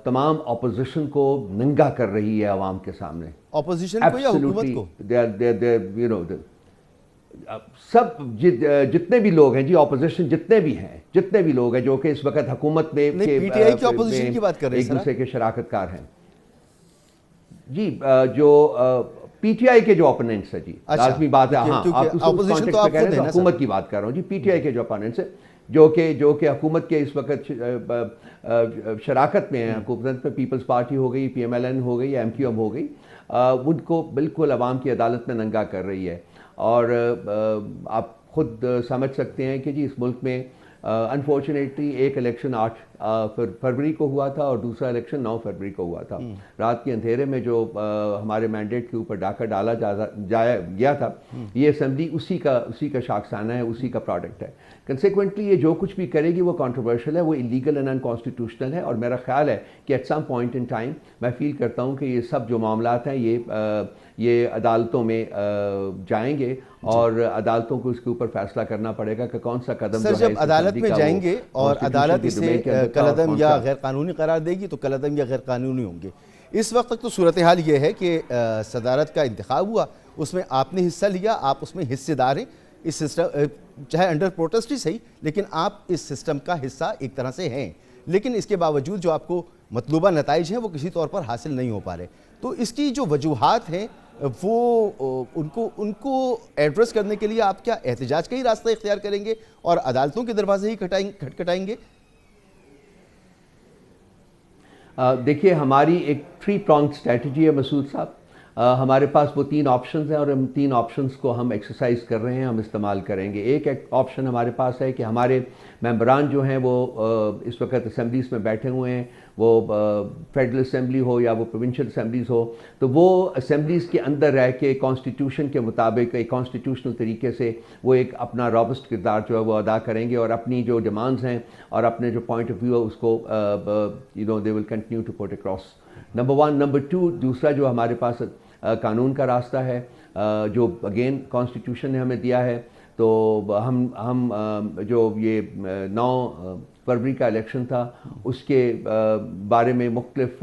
तमाम अपोजिशन को नंगा कर रही है आवाम के सामने। ऑपोजिशन को या हुकूमत को? यू नो सब जितने भी लोग हैं जी, ऑपोजिशन जितने भी लोग हैं जो कि इस वक्त हुकूमत में पीटीआई की ऑपोजिशन की बात कर रहे हैं, एक दूसरे के शराकतकार हैं जी। जो पीटीआई के जो ओपोनेंट्स है जी, लाजमी बात है। हाँ, आप उस कॉन्टेक्स्ट में कह रहे हैं, हुकूमत की बात कर रहा हूँ जी। पीटीआई के जो ओपोनेंट्स है जो कि हुकूमत के इस वक्त शराकत में है, हुकूमत में पीपल्स पार्टी हो गई, PMLN हो गई, MQM हो गई, उनको बिल्कुल अवाम की अदालत में नंगा कर रही है। और आप खुद समझ सकते हैं कि जी इस मुल्क में अनफॉर्चुनेटली एक इलेक्शन 8 फरवरी को हुआ था और दूसरा इलेक्शन 9 फरवरी को हुआ था। रात के अंधेरे में जो हमारे मैंडेट के ऊपर डाका डाला जाया गया था, ये असेंबली उसी का शाखसाना है, उसी का प्रोडक्ट है। कंसिक्वेंटली ये जो कुछ भी करेगी वो कंट्रोवर्शियल है, वो इलीगल एंड अनकॉन्स्टिट्यूशनल है। और मेरा ख्याल है कि at some point in time मैं फील करता हूँ कि ये सब जो मामलात हैं ये अदालतों में जाएंगे और अदालतों को इसके ऊपर फैसला करना पड़ेगा कि कौन सा कदम सर जब अदालत में जाएंगे और अदालत इसे कलअदम या गैर कानूनी करार देगी तो कलअदम या गैर कानूनी होंगे। इस वक्त तक तो सूरत हाल ये है कि सदारत का इंतखाब हुआ, उसमें आपने हिस्सा लिया, आप उसमें हिस्सेदार हैं। इस सिस्टम चाहे अंडर प्रोटेस्ट ही सही, लेकिन आप इस सिस्टम का हिस्सा एक तरह से हैं। लेकिन इसके बावजूद जो आपको मतलूबा नताइज हैं वो किसी तौर पर हासिल नहीं हो पा रहे। तो इसकी जो वजूहात हैं वो उनको एड्रेस करने के लिए आप क्या एहतजाज का ही रास्ता इख्तियार करेंगे और अदालतों के दरवाजे ही खटखटाएंगे? देखिए, हमारी एक 3 pronged स्ट्रैटेजी है मसूद साहब। हमारे पास वो 3 ऑप्शंस हैं और हम 3 ऑप्शंस को हम एक्सरसाइज कर रहे हैं, हम इस्तेमाल करेंगे। एक ऑप्शन हमारे पास है कि हमारे मेंबरान जो हैं वो इस वक्त असेंबलीज में बैठे हुए हैं, वो फेडरल असेंबली हो या वो प्रोविंशियल असेंबलीज हो, तो वो असेंबलीज के अंदर रह के कॉन्स्टिट्यूशन के मुताबिक एक कॉन्स्टिट्यूशनल तरीके से वो एक अपना रॉबस्ट किरदार जो है वो अदा करेंगे और अपनी जो डिमांड्स हैं और अपने जो पॉइंट ऑफ व्यू है उसको they will continue to put across. Number 1। Number 2, दूसरा जो हमारे पास कानून का रास्ता है जो अगेन कॉन्स्टिट्यूशन ने हमें दिया है। तो हम जो ये 9 फरवरी का इलेक्शन था उसके बारे में मुख्तलिफ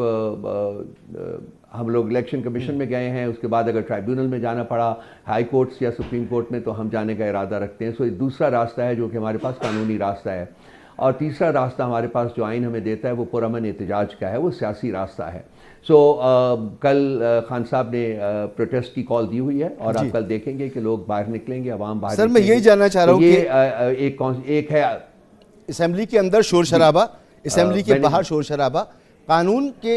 हम लोग इलेक्शन कमीशन में गए हैं। उसके बाद अगर ट्राइब्यूनल में जाना पड़ा, हाई कोर्ट्स या सुप्रीम कोर्ट में, तो हम जाने का इरादा रखते हैं। सो ये दूसरा रास्ता है जो कि हमारे पास कानूनी रास्ता है। और तीसरा रास्ता हमारे पास जो आइन हमें देता है वो पुरअमन एहतजाज का है, वो सियासी रास्ता है। सो कल खान साहब ने प्रोटेस्ट की कॉल दी हुई है और आप कल देखेंगे कि लोग बाहर निकलेंगे, अवाम बाहर सर मैं यही जानना चाह रहा हूँ कि एक है असेंबली के अंदर शोर शराबा, असेंबली के बाहर शोर शराबा, कानून के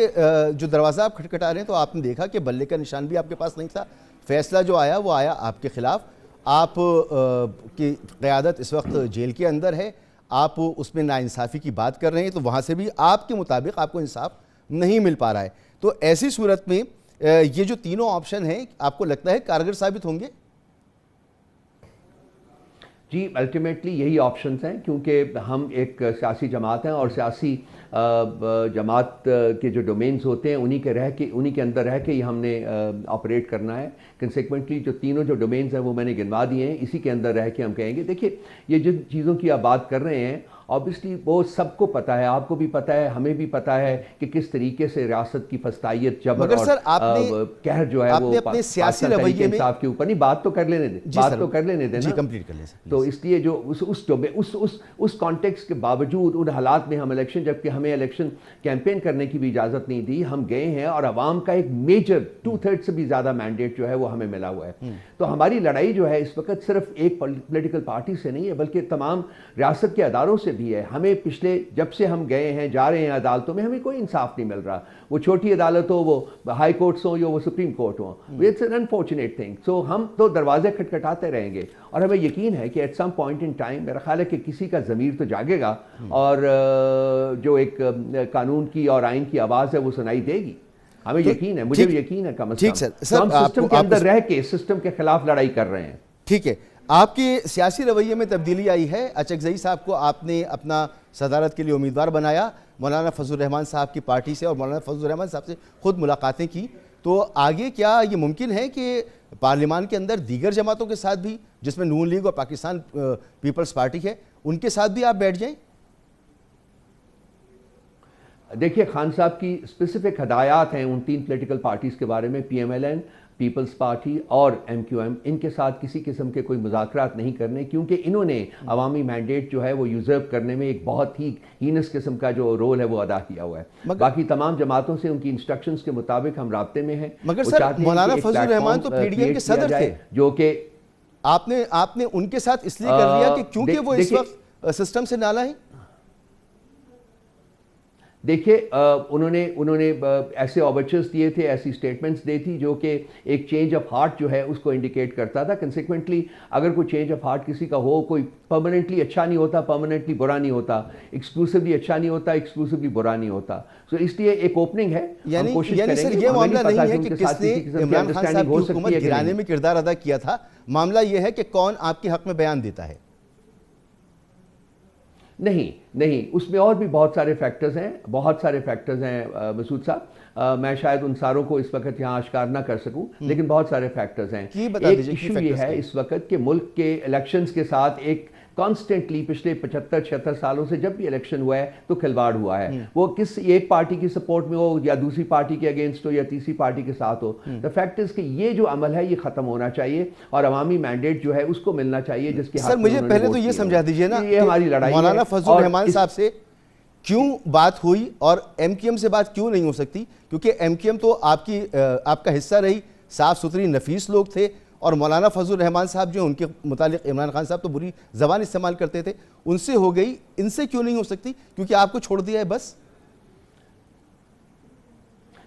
जो दरवाज़ा आप खटखटा रहे हैं, तो आपने देखा कि बल्ले का निशान भी आपके पास नहीं था। फैसला जो आया वो आया आपके खिलाफ। आप की क़यादत इस वक्त जेल के अंदर है, आप उसमें नाइंसाफ़ी की बात कर रहे हैं, तो वहाँ से भी आपके मुताबिक आपको इंसाफ नहीं मिल पा रहा है। तो ऐसी सूरत में ये जो तीनों ऑप्शन हैं आपको लगता है कारगर साबित होंगे? जी, अल्टीमेटली यही ऑप्शंस हैं, क्योंकि हम एक सियासी जमात हैं और सियासी जमात के जो डोमेन्स होते हैं उन्हीं के अंदर रह के ही हमने ऑपरेट करना है। कंसिक्वेंटली जो तीनों जो डोमेन्स हैं वो मैंने गिनवा दिए हैं, इसी के अंदर रह के हम कहेंगे। देखिए, ये जिन चीज़ों की आप बात कर रहे हैं ऑब्वियसली वो सबको पता है, आपको भी पता है, हमें भी पता है कि किस तरीके से रियासत की फस्तायत, जबर और कहर जो है वो अपने सियासी रवैये में आपके ऊपर नहीं, बात तो कर लेने दें, बात तो कर लेने दें ना, कंप्लीट कर लें। तो इसलिए जो उस कॉन्टेक्स्ट के बावजूद उन हालात में हम इलेक्शन, जबकि हमें इलेक्शन कैंपेन करने की भी इजाज़त नहीं दी, हम गए हैं और अवाम का एक मेजर 2/3 से भी ज़्यादा मैंडेट जो है वो हमें मिला हुआ है। तो हमारी लड़ाई जो है इस वक्त सिर्फ एक पॉलिटिकल पार्टी से नहीं है, बल्कि तमाम रियासत के अदारों से भी है। हमें पिछले जब से हम गए हैं, जा रहे हैं अदालतों में, हमें कोई इंसाफ नहीं मिल रहा। वो छोटी अदालत हो, वो हाई कोर्ट्स हो या वो सुप्रीम कोर्ट हो, इट्स एन अनफॉर्चुनेट थिंग। सो हम तो दरवाजे खटखटाते रहेंगे और हमें यकीन है कि at some point in time मेरा ख्याल है कि किसी का ज़मीर तो जागेगा और जो एक कानून की और आइन की आवाज़ है वो सुनाई देगी। हमें यकीन है, मुझे भी यकीन है कम से कम। तो हम सिस्टम के अंदर रह के सिस्टम के खिलाफ लड़ाई कर रहे हैं। ठीक है, आपके सियासी रवैये में तब्दीली आई है। अचकज़ई साहब को आपने अपना सदारत के लिए उम्मीदवार बनाया, मौलाना फजल रहमान साहब की पार्टी से और मौलाना फजल रहमान साहब से खुद मुलाकातें की। तो आगे क्या ये मुमकिन है कि पार्लियामान के अंदर दीगर जमातों के साथ भी, जिसमें नून लीग और पाकिस्तान पीपल्स पार्टी है, उनके साथ भी आप बैठ जाएं? देखिए खान साहब की स्पेसिफिक हदायत हैं उन 3 पॉलिटिकल पार्टीज़ के बारे में, PMLN, पीपल्स पार्टी और MQM, इनके साथ किसी किस्म के कोई मुज़ाकरात नहीं करने, क्योंकि इन्होंने अवामी मैंडेट जो है वो यूज़र्व करने में एक बहुत ही हीनस किस्म का जो रोल है वो अदा किया हुआ है। बाकी तमाम जमातों से उनकी इंस्ट्रक्शंस के मुताबिक हम राब्ते में हैं। मगर सर मौलाना फजल रहमान तो PDM के सदर थे, जो कि आपने उनके साथ इसलिए कर लिया कि क्योंकि वो इस वक्त सिस्टम से नाला है। देखिए उन्होंने ऐसे ओवरचर्स दिए थे, ऐसी स्टेटमेंट्स दी थी जो कि एक चेंज ऑफ हार्ट जो है उसको इंडिकेट करता था। कंसिक्वेंटली अगर कोई चेंज ऑफ हार्ट किसी का हो, कोई परमानेंटली अच्छा नहीं होता, परमानेंटली बुरा नहीं होता, एक्सक्लूसिवली अच्छा नहीं होता, एक्सक्लूसिवली बुरा नहीं होता। सो इसलिए एक ओपनिंग है, हम कोशिश करेंगे। सर ये मामला नहीं है कि किसने इमरान खान साहब की हुकूमत गिराने में किरदार अदा किया था, मामला ये है कि कौन आपके हक में बयान देता है। नहीं, उसमें और भी बहुत सारे फैक्टर्स हैं मसूद साहब। मैं शायद उन सारों को इस वक्त यहाँ आश्कार ना कर सकूं, लेकिन बहुत सारे फैक्टर्स हैं। एक इशू ये है इस वक्त कि मुल्क के इलेक्शंस के साथ एक कॉन्स्टेंटली पिछले 75-76 सालों से जब भी इलेक्शन हुआ है तो खिलवाड़ हुआ है, वो किस एक पार्टी की सपोर्ट में हो या दूसरी पार्टी के अगेंस्ट हो या तीसरी पार्टी के साथ हो। द फैक्ट इज कि ये जो अमल है ये खत्म होना चाहिए और अवामी मैंडेट जो है उसको मिलना चाहिए, जिसके सर मुझे पहले तो ये समझा दीजिए ना, ये हमारी लड़ाई है। मौलाना फजल रहमान साहब से क्यों बात हुई और MQM से बात क्यों नहीं हो सकती, क्योंकि MQM तो आपका हिस्सा रही, साफ सुथरी नफीस लोग थे, और मौलाना फजल रहमान साहब जो उनके मुतालिक इमरान खान साहब तो बुरी ज़बान इस्तेमाल करते थे, उनसे हो गई, इनसे क्यों नहीं हो सकती? क्योंकि आपको छोड़ दिया है बस।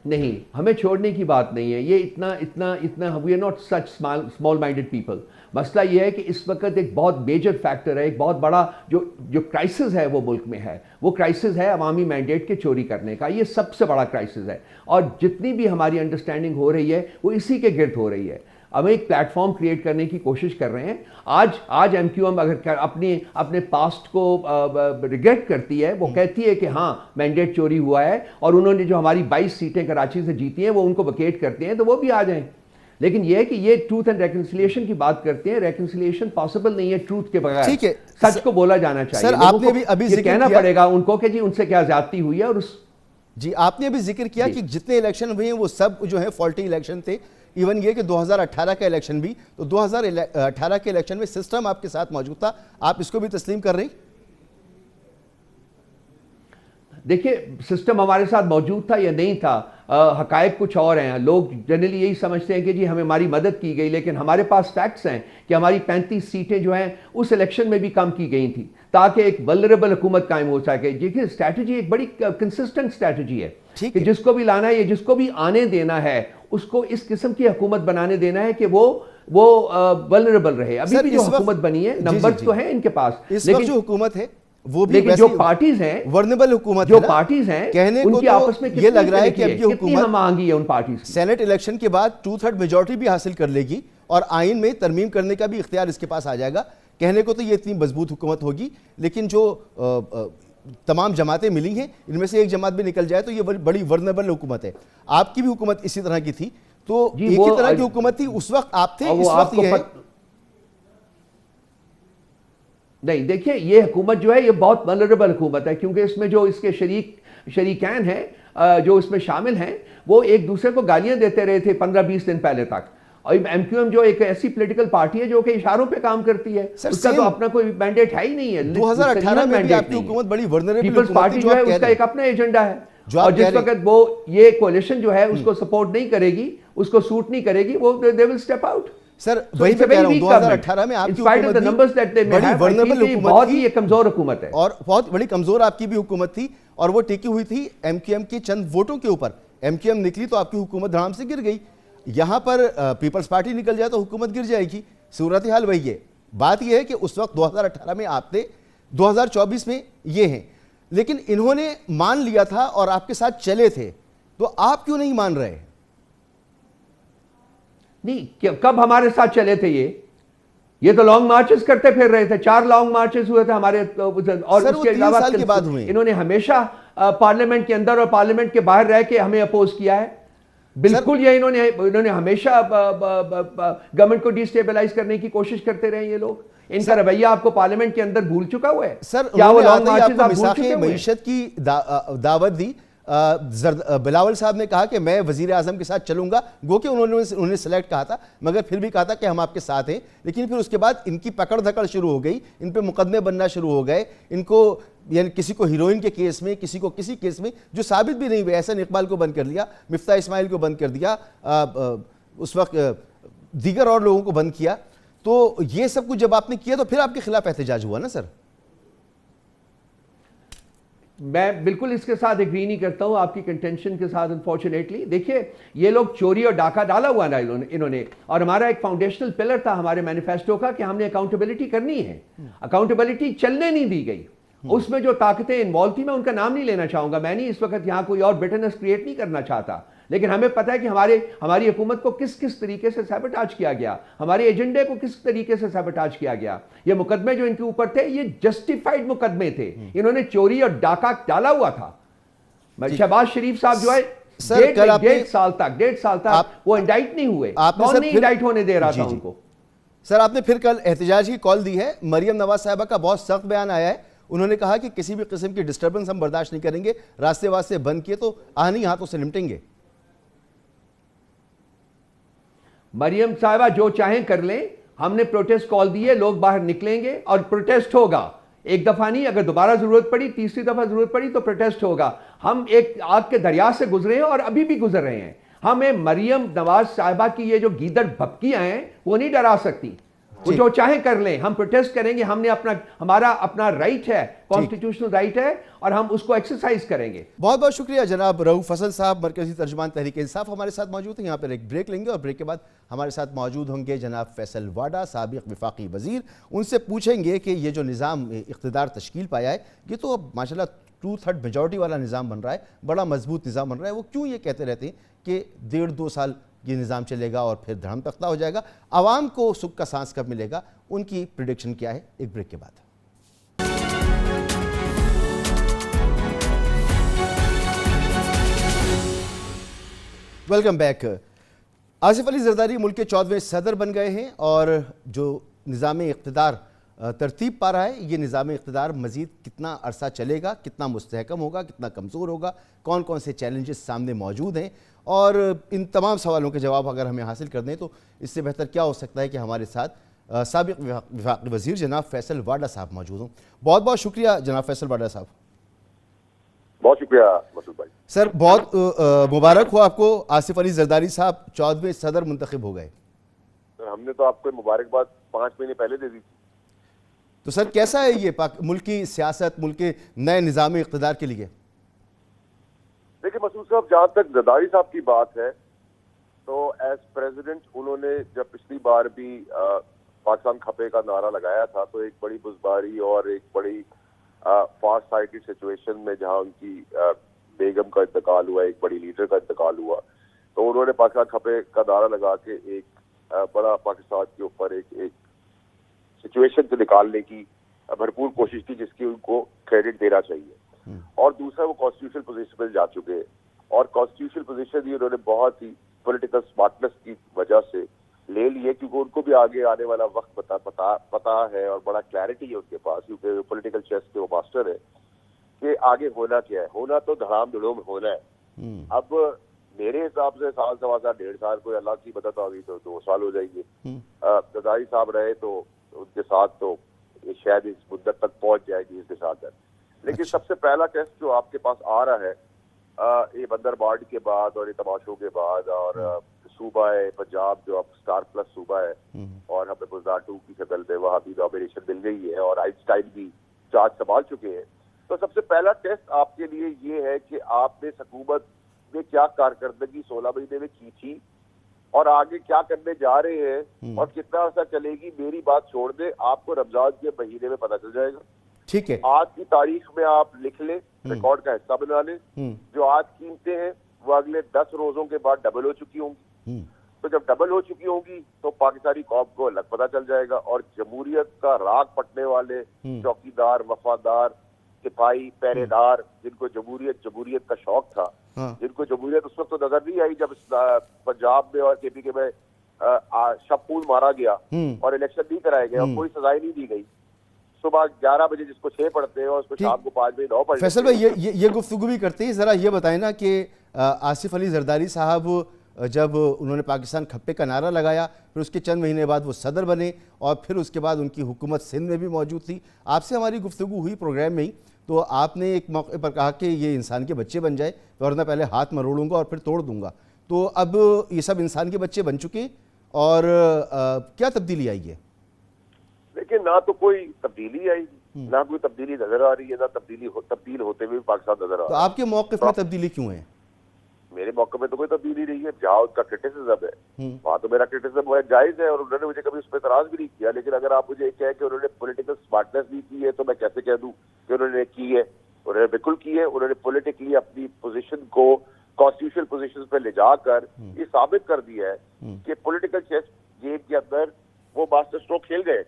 नहीं, हमें छोड़ने की बात नहीं है, ये इतना we are not such small minded people. मसला ये है कि इस वक्त एक बहुत मेजर फैक्टर है, एक बहुत बड़ा जो क्राइसिस है वो मुल्क में है, वो क्राइसिस है अवामी मैंडेट के चोरी करने का। ये सबसे बड़ा क्राइसिस है और जितनी भी हमारी अंडरस्टैंडिंग हो रही है वो इसी के गिर्द हो रही है। हम एक प्लेटफॉर्म क्रिएट करने की कोशिश कर रहे हैं। आज MQM अगर अपने पास्ट को रिग्रेट करती है, वो कहती है कि हाँ मैंडेट चोरी हुआ है और उन्होंने जो हमारी 22 सीटें कराची से जीती हैं वो उनको वकेट करते हैं, तो वो भी आ जाएं। लेकिन यह है कि ये ट्रूथ एंड रेकंसिलिएशन की बात करते हैं, रेकंसिलिएशन पॉसिबल नहीं है ट्रूथ के बगैर। ठीक है, सच को बोला जाना चाहिए। सर आपने भी अभी जिक्र कहना पड़ेगा उनको कि जी उनसे क्या ज्यादती हुई है। और जी आपने अभी जिक्र किया कि जितने इलेक्शन हुए हैं वो सब जो है फॉल्टी इलेक्शन थे। इवन ये कि 2018 का इलेक्शन भी, तो 2018 के इलेक्शन में सिस्टम आपके साथ मौजूद था, आप इसको भी तस्लीम कर रही? देखिए सिस्टम हमारे साथ मौजूद था या नहीं था, हकायक कुछ और हैं। लोग जनरली यही समझते हैं कि जी हमारी मदद की गई, लेकिन हमारे पास फैक्ट्स हैं कि हमारी 35 सीटें जो हैं उस इलेक्शन में भी कम की गई थी ताकि एक वल्नरेबल हुकूमत कायम हो सके। देखिए स्ट्रैटेजी एक बड़ी कंसिस्टेंट स्ट्रैटेजी है कि जिसको भी लाना है, जिसको भी आने देना है, उसको इस किस्म की हुकूमत बनाने देना है कि वो वल्नरेबल रहे। अभी भी जो हुकूमत बनी है, नंबर्स तो हैं इनके पास, लेकिन जो हुकूमत है वो भी जो पार्टीज हैं, वर्नेबल हुकूमत, जो पार्टीज हैं, कहने को उनकी आपस में ये लग रहा है कि अब ये हुकूमत मांगी है उन पार्टीज की। सेनेट इलेक्शन के बाद 2/3 मेजॉरिटी भी हासिल कर लेगी और आइन में तरमीम करने का भी इख्तियार इसके पास आ जाएगा। कहने को तो ये इतनी मजबूत हुकूमत होगी, लेकिन जो तमाम जमातें मिली हैं इनमें से एक जमात भी निकल जाए तो ये बड़ी वर्नेबल हुकूमत है। आपकी भी हुकूमत इसी तरह की थी, तो एक ही तरह की हुकूमत थी उस वक्त, आप थे, इस वक्त ये है। नहीं, देखिए ये हुकूमत जो है ये बहुत वल्नरेबल हुकूमत है, क्योंकि इसमें जो इसके शरीकैन हैं जो इसमें शामिल हैं वो एक दूसरे को गालियां देते रहे थे 15-20 दिन पहले तक। और MQM जो एक ऐसी पॉलिटिकल पार्टी है जो कि इशारों पे काम करती है, उसका तो अपना कोई मैंडेट है ही नहीं है। 2018 में भी आपकी हुकूमत बड़ी वल्नरेबल पीपल्स पार्टी जो है उसका एक अपना एजेंडा है, और जिस वक्त वो ये कोalition जो है उसको सपोर्ट नहीं करेगी, उसको सूट नहीं करेगी, वो they will step out. Sir वही मैं कह रहा हूं, 2018 में आपकी हुकूमत बड़ी वर्नेबल हुकूमत, बहुत ही कमजोर हुकूमत है और बहुत बड़ी कमजोर आपकी भी हुकूमत थी, और वो टिकी हुई थी MQM के चंद वोटों के ऊपर। MQM निकली तो आपकी हुकूमत धड़ाम से गिर गई। यहां पर पीपल्स पार्टी निकल जाए तो हुकूमत गिर जाएगी। सूरत हाल वही है। बात यह है कि उस वक्त 2018 में आप थे, 2024 में ये हैं, लेकिन इन्होंने मान लिया था और आपके साथ चले थे, तो आप क्यों नहीं मान रहे? नहीं, कब हमारे साथ चले थे? ये तो लॉन्ग मार्चेस करते फिर रहे थे। 4 लॉन्ग मार्चेस हुए थे हमारे, और उसके अलावा इन्होंने हमेशा पार्लियामेंट के अंदर और पार्लियामेंट के बाहर रह के हमें अपोज किया है। बिल्कुल ये इन्होंने हमेशा गवर्नमेंट को डिस्टेबलाइज करने की कोशिश करते रहे ये लोग। इनका रवैया आपको पार्लियामेंट के अंदर भूल चुका हुआ है? सर क्या वो लॉन्ग मार्चेस आप भूल चुके हैं? मईशत की दावत दी, बिलावल साहब ने कहा कि मैं वजीर आजम के साथ चलूंगा, गो कि उन्होंने सेलेक्ट कहा था, मगर फिर भी कहा था कि हम आपके साथ हैं। लेकिन फिर उसके बाद इनकी पकड़ धकड़ शुरू हो गई, इन पे मुकदमे बनना शुरू हो गए, इनको यानी किसी को हीरोइन के केस में, किसी को किसी केस में जो साबित भी नहीं हुए। एहसन इकबाल को बंद कर दिया, मिफ्ता इस्माइल को बंद कर दिया, उस वक्त दीगर और लोगों को बंद किया। तो ये सब कुछ जब आपने किया तो फिर आपके खिलाफ एहतजाज हुआ ना सर? मैं बिल्कुल इसके साथ एग्री नहीं करता हूं आपकी कंटेंशन के साथ। अनफॉर्चुनेटली देखिए, ये लोग चोरी और डाका डाला हुआ ना इन्होंने, और हमारा एक फाउंडेशनल पिलर था हमारे मैनिफेस्टो का कि हमने अकाउंटेबिलिटी करनी है। अकाउंटेबिलिटी चलने नहीं दी गई, उसमें जो ताकतें इन्वॉल्व थी, मैं उनका नाम नहीं लेना चाहूंगा, मैं नहीं इस वक्त यहां कोई और बिटरनेस क्रिएट नहीं करना चाहता, लेकिन हमें पता है कि हमारी हुकूमत को किस किस तरीके से सैबोटाज किया गया, हमारे एजेंडे को किस तरीके से सैबोटाज किया गया। ये मुकदमे जो इनके ऊपर थे, ये जस्टिफाइड मुकदमे थे, इन्होंने चोरी और डाका डाला हुआ था। शहबाज शरीफ साहब जो है डेढ़ साल तक वो इंडाइट नहीं हुए, कौन नहीं इंडाइट होने दे रहा था उनको। सर आपने फिर कल एहतजाज की कॉल दी है, मरियम नवाज साहिबा का बहुत सख्त बयान आया है, उन्होंने कहा कि किसी भी किस्म की डिस्टर्बेंस हम बर्दाश्त नहीं करेंगे, रास्ते वास्ते बंद किए तो आहनी हाथों से निपटेंगे। मरियम साहिबा जो चाहें कर लें, हमने प्रोटेस्ट कॉल दी है, लोग बाहर निकलेंगे और प्रोटेस्ट होगा। एक दफा नहीं, अगर दोबारा जरूरत पड़ी, तीसरी दफा जरूरत पड़ी तो प्रोटेस्ट होगा। हम एक आग के दरिया से गुजरे हैं और अभी भी गुजर रहे हैं। हमें मरियम नवाज साहिबा की ये जो गीदड़ भपकियां हैं वो नहीं डरा सकती, वो जो चाहे कर लें, हम प्रोटेस्ट करेंगे। हमने हमारा अपना राइट है, कॉन्स्टिट्यूशनल राइट है, और हम उसको एक्सरसाइज करेंगे। बहुत बहुत शुक्रिया जनाब रऊफ हसन साहब, मरकजी तर्जुमान तहरीक इंसाफ हमारे साथ मौजूद हैं। यहाँ पर एक ब्रेक लेंगे और ब्रेक के बाद हमारे साथ मौजूद होंगे जनाब फैसल वाडा, साबिक वफाकी वजीर। उनसे पूछेंगे कि ये जो निज़ाम इक़्तिदार तश्कील पाया है, ये तो अब माशाल्लाह 2/3 मेजॉरिटी वाला निज़ाम बन रहा है, बड़ा मजबूत निज़ाम बन रहा है। वो क्यों ये कहते रहते हैं कि 1.5-2 साल ये निज़ाम चलेगा और फिर धर्म तख्ता हो जाएगा, आवाम को सुख का सांस कब मिलेगा, उनकी प्रिडिक्शन क्या है, एक ब्रेक के बाद। Welcome back. आसिफ अली जरदारी मुल्क के 14वें सदर बन गए हैं और जो निज़ाम इक़्तिदार तरतीब पा रहा है, ये निज़ाम इक़्तिदार मज़ीद कितना अरसा चलेगा, कितना मुस्तहकम होगा, कितना कमज़ोर होगा, कौन कौन से चैलेंजेस सामने मौजूद हैं, और इन तमाम सवालों के जवाब अगर हमें हासिल कर दें तो इससे बेहतर क्या हो सकता है कि हमारे साथ साबिक वफाकी वज़ीर जनाब फैसल वाडा साहब मौजूद हों। बहुत बहुत शुक्रिया जनाब फैसल वाडा साहब। बहुत शुक्रिया मसूद भाई। सर बहुत मुबारक हो आपको, आसिफ अली जरदारी साहब 14वें सदर मुंतखब हो गए। सर हमने तो आपको मुबारकबाद 5 महीने पहले दे दी। तो सर कैसा है ये मुल्क की सियासत, मुल्क के नए निज़ाम इक़्तिदार के लिए? देखिए मसूद साहब, जहाँ तक जरदारी साहब की बात है तो एज प्रेसिडेंट उन्होंने जब पिछली बार भी पाकिस्तान खपे का नारा लगाया था, तो एक बड़ी बुज़बारी और एक बड़ी फास्ट साइटेड सिचुएशन में जहाँ उनकी बेगम का इंतकाल हुआ, एक बड़ी लीडर का इंतकाल हुआ, तो उन्होंने पाकिस्तान खपे का नारा लगा के एक बड़ा पाकिस्तान के ऊपर एक सिचुएशन से निकालने की भरपूर कोशिश की, जिसकी उनको क्रेडिट देना चाहिए। और दूसरा, वो कॉन्स्टिट्यूशनल पोजीशन पर जा चुके हैं, और कॉन्स्टिट्यूशनल पोजीशन भी उन्होंने बहुत ही पॉलिटिकल स्मार्टनेस की वजह से ले लिए, क्योंकि उनको भी आगे आने वाला वक्त पता है और बड़ा क्लैरिटी है उनके पास, क्योंकि पॉलिटिकल चेस के वो मास्टर है कि आगे होना क्या है। होना तो धड़ाम धड़ों में होना है। अब मेरे हिसाब से साल, सवा साल, 1.5 साल, कोई अल्लाह की मदद होगी तो 2 साल हो जाएंगे। जरदारी साहब रहे तो उनके साथ तो शायद इस मुद्दत तक पहुंच जाएगी इसके साथ। लेकिन सबसे पहला टेस्ट जो आपके पास आ रहा है ये बंदरबाड़ के बाद और ये तमाशों के बाद, और सूबा है पंजाब जो अब स्टार प्लस सूबा है, और हमें बुज़दार 2 की शक्ल में वहाँ भी नॉमिनेशन मिल गई है और आइंस्टाइन भी चार्ज संभाल चुके हैं। तो सबसे पहला टेस्ट आपके लिए ये है कि आपने हुकूमत में क्या कारकर्दगी 16 महीने में की थी और आगे क्या करने जा रहे हैं और कितना अर्सा चलेगी। मेरी बात छोड़ दे, आपको रमजान के महीने में पता चल जाएगा। ठीक है, आज की तारीख में आप लिख ले, रिकॉर्ड का हिस्सा बना ले। जो आज कीमतें हैं वो अगले 10 रोजों के बाद डबल हो चुकी होंगी। तो जब डबल हो चुकी होंगी तो पाकिस्तानी कौम को अलग पता चल जाएगा, और जमहूरियत का राग पटने वाले चौकीदार, वफादार, सिपाही, पहरेदार, जिनको जमहूरियत का शौक था, जिनको जमहूरियत उस वक्त तो नजर नहीं आई जब पंजाब में और KPK में शबपूल मारा गया और इलेक्शन नहीं कराए गए और कोई सजाएं नहीं दी गई। सुबह 11 बजे जिसको 6 पढ़ते हैं और उसको शाम को 5 बजे 9 पढ़ते हैं। फैसल भाई ये गुफ्तगू भी करते हैं, ज़रा ये बताएं ना कि आसिफ अली जरदारी साहब जब उन्होंने पाकिस्तान खप्पे का नारा लगाया, फिर उसके चंद महीने बाद वो सदर बने और फिर उसके बाद उनकी हुकूमत सिंध में भी मौजूद थी। आपसे हमारी गुफ्तगू हुई प्रोग्राम में ही, तो आपने एक मौके पर कहा कि ये इंसान के बच्चे बन जाए, वरना पहले हाथ मरोड़ूंगा और फिर तोड़ दूंगा। तो अब ये सब इंसान के बच्चे बन चुके और क्या तब्दीली आई है? देखिए, ना तो कोई तब्दीली आई, ना कोई तब्दीली नजर आ रही है, ना तब्दील होते हुए पाकिस्तान नजर आ तो रहा है। आपके मौक़िफ़ में तब्दीली क्यों है? मेरे मौके में तो कोई तब्दीली नहीं है। जहाँ उसका क्रिटिसिज्म है वहाँ तो मेरा क्रिटिसिज्म जायज है और उन्होंने मुझे कभी उस पर एतराज भी नहीं किया। लेकिन अगर आप मुझे कहें कि उन्होंने पॉलिटिकल स्मार्टनेस नहीं की है, तो मैं कैसे कह दूं कि उन्होंने की है? उन्होंने बिल्कुल की है। उन्होंने पॉलिटिकली अपनी पोजीशन को कॉन्स्टिट्यूशनल पोजीशन पे ले जाकर ये साबित कर दिया है कि पॉलिटिकल चेस गेम के अंदर वो मास्टर स्ट्रोक खेल गए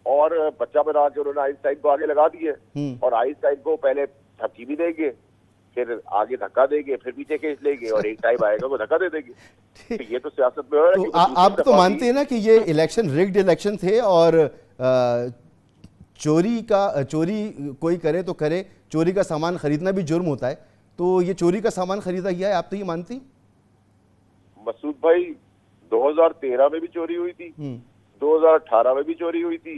और बच्चा बना के उन्होंने आइंस्टाइन को आगे लगा दिए और आइंस्टाइन को पहले धमकी भी देंगे, फिर आगे धक्का देंगे, फिर पीछे खींच लेंगे और एक टाइम आएगा वो धक्का दे देंगे। तो ये तो सियासत में हो रहा है। तो आप तो मानते हैं ना कि ये इलेक्शन रिग्ड इलेक्शन थे और चोरी कोई करे तो करे, चोरी का सामान खरीदना भी जुर्म होता है, तो ये चोरी का सामान खरीदा गया है, आप तो ये मानती? मसूद भाई, 2013 में भी चोरी हुई थी, 2018 में भी चोरी हुई थी,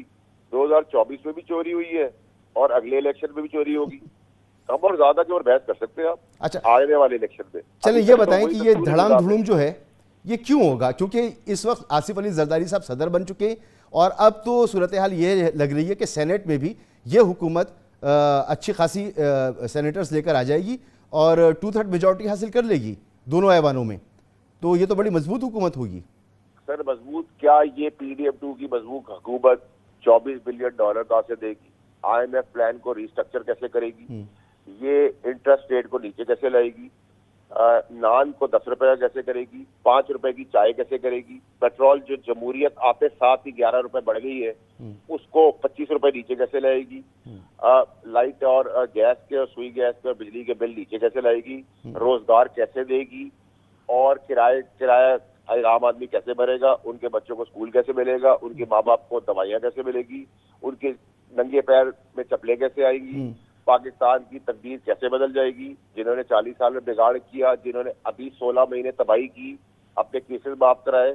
2024 में भी चोरी हुई है और अगले इलेक्शन में भी चोरी होगी। कम और ज्यादा की और बहस कर सकते हैं आप अच्छा, आने वाले इलेक्शन में। चलिए ये बताएं कि ये धड़ाम धुड़ूम जो है ये क्यों होगा? क्योंकि इस वक्त आसिफ अली जरदारी साहब सदर बन चुके हैं और अब तो सूरत हाल ये लग रही है कि सेनेट में भी ये हुकूमत अच्छी खासी सेनेटर्स लेकर आ जाएगी और 2/3 मेजॉरिटी हासिल कर लेगी दोनों ऐवानों में, तो ये तो बड़ी मजबूत हुकूमत होगी। सर मजबूत क्या, ये PDM2 की मजबूत हुकूमत $24 बिलियन कहाँ से देगी? IMF प्लान को रिस्ट्रक्चर कैसे करेगी? ये इंटरेस्ट रेट को नीचे कैसे लाएगी? नान को 10 रुपए कैसे करेगी? 5 रुपए की चाय कैसे करेगी? पेट्रोल जो जमहूरियत आते साथ ही 11 रुपए बढ़ गई है, उसको 25 रुपए नीचे कैसे लाएगी? लाइट और गैस के और सुई गैस के और बिजली के बिल नीचे कैसे लाएगी? रोजगार कैसे देगी? और किराया आम आदमी कैसे भरेगा? उनके बच्चों को स्कूल कैसे मिलेगा? उनके माँ बाप को दवाइयाँ कैसे मिलेगी? उनके नंगे पैर में चप्पलें कैसे आएंगी? पाकिस्तान की तकदीर कैसे बदल जाएगी? जिन्होंने 40 साल में बिगाड़ किया, जिन्होंने अभी 16 महीने तबाही की, अपने केसेस माफ कराए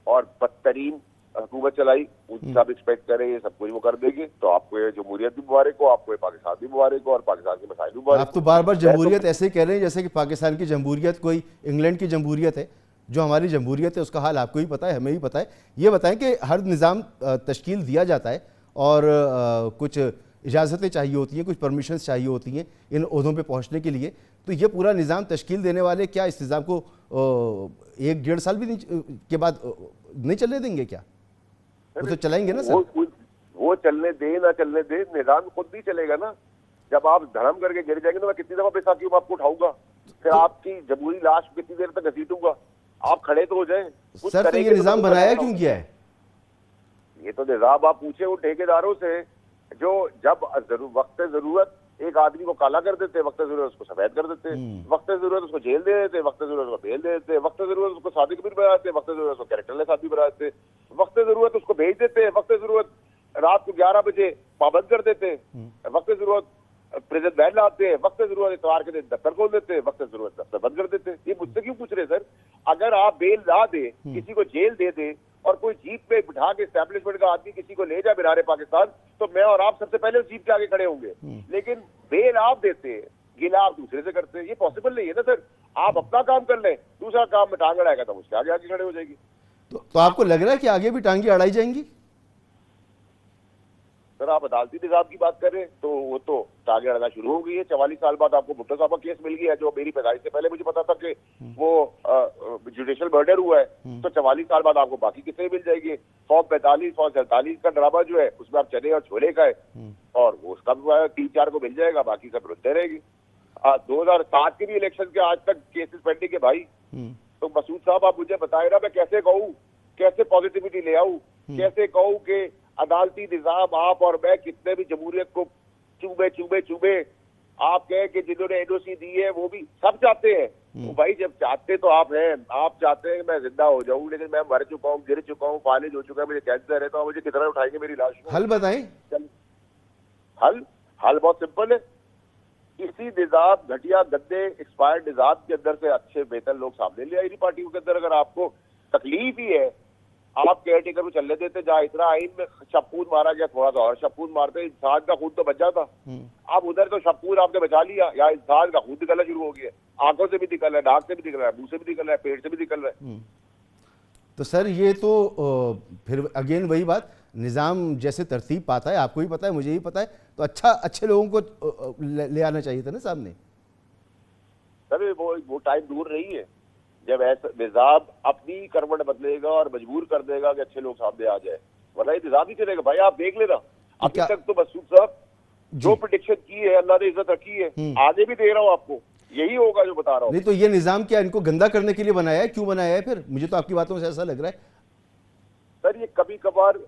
और बदतरीन हुकूमत चलाई, उनसे आप एक्सपेक्ट करें ये सब कुछ वो कर देंगे, तो आपको ये जमहूरियत भी मुबारक हो, आपको ये पाकिस्तान भी मुबारक हो और पाकिस्तान के मसाइल भी मुबारक। आप तो बार बार जमहूरियत ऐसे कह रहे हैं जैसे कि पाकिस्तान की जमहूरियत कोई इंग्लैंड की जमहूरियत है। जो हमारी जमहूरियत है उसका हाल आपको भी पता है, हमें भी पता है। ये बताएं कि हर निज़ाम तश्कील दिया जाता है और कुछ इजाज़तें चाहिए होती हैं, कुछ परमिशंस चाहिए होती हैं इन ओहदों पे पहुंचने के लिए, तो ये पूरा निज़ाम तश्कील देने वाले क्या इस निज़ाम को 1-1.5 साल भी के बाद नहीं चलने देंगे क्या? वो तो चलाएंगे ना सर। वो चलने दे ना चलने दे, निज़ाम खुद भी चलेगा ना। जब आप धर्म करके गिर जाएंगे तो मैं कितनी दफा बैसाखी में आपको उठाऊंगा, फिर आपकी जमहूरी लाश कितनी देर तक घसीटूंगा? आप खड़े तो हो जाए। सर तो ये निज़ाम बनाया क्यों गया है? ये तो निज़ाम आप पूछे उन ठेकेदारों से जो जब वक्त जरूरत एक आदमी को काला कर देते, वक्त जरूरत उसको सफेद कर देते, वक्त जरूरत उसको जेल दे देते, वक्त जरूरत उसको बेल दे देते, वक्त जरूरत उसको सादिक भी बना देते, वक्त जरूरत उसको कैरेक्टरलेस आदमी बना देते, वक्त जरूरत उसको भेज देते, वक्त जरूरत रात को 11 बजे पाबंद कर देते, वक्त जरूरत प्रेजेंट बैन लाते हैं, वक्त जरूरत इतवार के दिन दफ्तर खोल देते, वक्त जरूरत दफ्तर बंद कर देते। ये मुझसे क्यों पूछ रहे सर? अगर आप बेल ना दे, किसी को जेल दे दे और कोई जीप पे बिठा के एस्टैब्लिशमेंट का आदमी किसी को ले जाए बिरारे पाकिस्तान, तो मैं और आप सबसे पहले उस जीप के आगे खड़े होंगे। लेकिन बेल आप देते हैं, गिला आप दूसरे से करते हैं, ये पॉसिबल नहीं है ना सर। आप अपना काम कर लें, दूसरा काम में टांग अड़ाएगा तो उसके आगे आगे खड़े हो जाएगी। तो आपको लग रहा है कि आगे भी टांगे अड़ाई जाएंगी? सर आप अदालती निजाम की बात करें तो वो तो टांगे अड़ना शुरू हो गई है। 44 साल बाद आपको भुट्टो साहब का केस मिल गया है, जो मेरी पैदाइश से पहले मुझे पता था कि वो जुडिशियल मर्डर हुआ है, तो 44 साल बाद आपको बाकी कितने मिल जाएंगे। फॉर्म 45 फॉर्म 47 का ड्रामा जो है उसमें आप चने और छोले का है और वो उसका 3-4 को मिल जाएगा, बाकी सब रुकते रहेंगे। 2007 के भी इलेक्शन के आज तक केसेस पेंडिंग है भाई। तो मसूद साहब आप मुझे बताए ना, मैं कैसे कहूँ, कैसे पॉजिटिविटी ले आऊँ, कैसे कहूँ कि अदालती निजाम आप और मैं कितने भी जमहूरियत को चूबे आप कहें कि जिन्होंने NOC दी है वो भी सब चाहते हैं। तो भाई जब चाहते तो आप हैं, आप चाहते हैं मैं जिंदा हो जाऊं, लेकिन मैं मर चुका हूँ, गिर चुका हूँ, फालिज हो चुका है, मुझे कैंसर है, तो मुझे कितना उठाएंगे मेरी लाश को? हल बताएं। हल बहुत सिंपल है। इसी निजाम, घटिया गंदे एक्सपायर्ड निजाम के अंदर से अच्छे बेहतर लोग सामने ले आई रही पार्टियों के अंदर। अगर आपको तकलीफ ही है, आप केयर टेकर को चलने देते, जहाँ इतना आइन में शपून मारा गया, थोड़ा सा और शपून मारते इंसान का खून तो बच जाता। अब उधर तो शपून आपने बचा लिया, या इंसान का खून निकलना शुरू हो गया, आंखों से भी निकल रहा है, नाक से भी निकल रहा है, मुंह से भी निकल रहा है, पेट से भी निकल रहा है। तो सर ये तो फिर अगेन वही बात, निज़ाम जैसे तरतीब पाता है, आपको भी पता है, मुझे भी पता है, तो अच्छे लोगों को ले आना चाहिए था ना सामने। सर वो टाइम दूर नहीं है जब ऐसा निजाम अपनी करवट बदलेगा और मजबूर कर देगा कि अच्छे लोग सामने आ जाए, वरना ये निजाम ही चलेगा। भाई आप देख लेना, अभी तक तो मसूद साहब जो प्रेडिक्शन की है, अल्लाह ने इज्जत रखी है, आगे भी दे रहा हूँ आपको, यही होगा जो बता रहा हूँ। नहीं तो ये निजाम क्या इनको गंदा करने के लिए बनाया है? क्यों बनाया है फिर? मुझे तो आपकी बातों से ऐसा लग रहा है। सर ये कभी कभार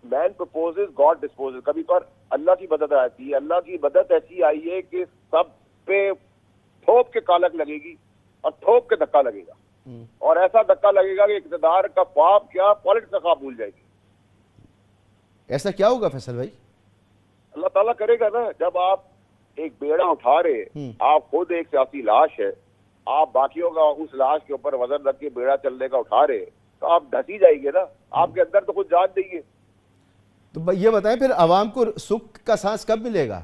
मैन प्रपोजेस गॉड डिस्पोजेस, कभी कभार अल्लाह की मदद आती है। अल्लाह की मदद ऐसी आई है कि सब पे थोप के कालक लगेगी और थोप के धक्का लगेगा, और ऐसा धक्का लगेगा कि इक़्तिदार का ख्वाब क्या, पॉलिटिक्स का ख्वाब भूल जाएगी। ऐसा क्या होगा फैसल भाई? अल्लाह ताला करेगा ना। जब आप एक बेड़ा उठा रहे, आप खुद एक सियासी लाश है, आप बाकियों का उस लाश के ऊपर वजन रख के बेड़ा चलने का उठा रहे, तो आप धसी जाएंगे ना। आपके अंदर तो कुछ जान नहीं है। तो ये बताएं फिर अवाम को सुख का सांस कब मिलेगा?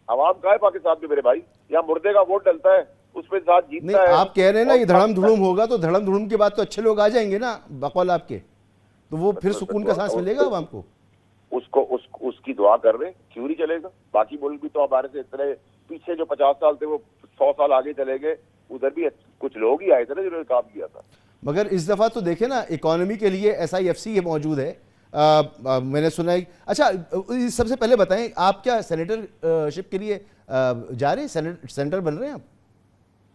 अवाम का है पाकिस्तान में मेरे भाई, यहाँ मुर्दे का वोट डलता है, उसमें साथ जीतता है। आप कह रहे हैं ना ये धड़म धुड़ुम होगा, तो धड़म धुड़ुम के बाद तो अच्छे लोग आ जाएंगे ना बकौल आपके, तो वो फिर सुकून का सांस मिलेगा अवाम को। उसकी दुआ कर रहे, क्यों नहीं चलेगा? बाकी मुल्क भी तो हमारे से इतने पीछे, जो 50 साल थे वो 100 साल आगे चले गए, उधर भी कुछ लोग ही आए थे ना जिन्होंने काम किया था। मगर इस दफा तो देखे ना, इकोनॉमी के लिए SIFC मौजूद है। मैंने सुना है। अच्छा सबसे पहले बताएं, आप क्या सेनेटरशिप के लिए जा रहे हैं? सेनेटर बन रहे हैं आप?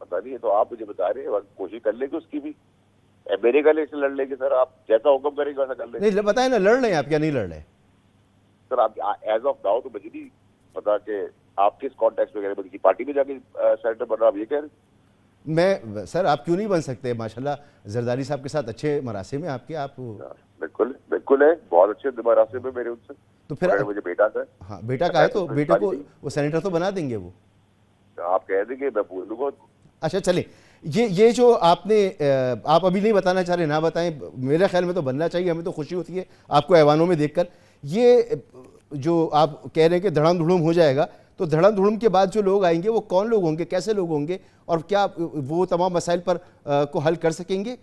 पता नहीं, तो आप मुझे बता रहे हैं, कोशिश कर लेंगे उसकी भी। अमेरिका से लड़ लेंगे सर, आप जैसा हुक्म करेंगे वैसा कर लेंगे। नहीं बताएं ना, लड़ रहे हैं आप या नहीं लड़ रहे? सर आप एज ऑफ नाउ तो मुझे नहीं पता कि आप किस कॉन्टेक्स्ट में कह रहे हैं, किसी पार्टी में जाके सेनेटर बन रहा, आप ये कह रहे हैं? मैं सर, आप क्यों नहीं बन सकते? माशाल्लाह जरदारी साहब के साथ अच्छे मरासिम में आपके। आप बिल्कुल है, बहुत अच्छे मरासिम में मेरे उनसे। तो फिर मुझे बेटा का है। हाँ बेटा का है, तो बेटे को वो सेनेटर तो बना देंगे वो। आप कह देंगे, मैं बोल दूंगा। अच्छा चले, ये जो आपने आप अभी नहीं बताना चाह रहे, ना बताएं, मेरे ख्याल में तो बनना चाहिए, हमें तो खुशी होती है आपको ऐवानों में देखकर। ये जो आप कह रहे हैं कि धड़म धुड़ुम हो जाएगा, तो धड़म धुड़ुम के बाद जो लोग आएंगे वो कौन लोग होंगे, कैसे लोग होंगे, और क्या वो तमाम मसाइल पर को हल कर सकेंगे,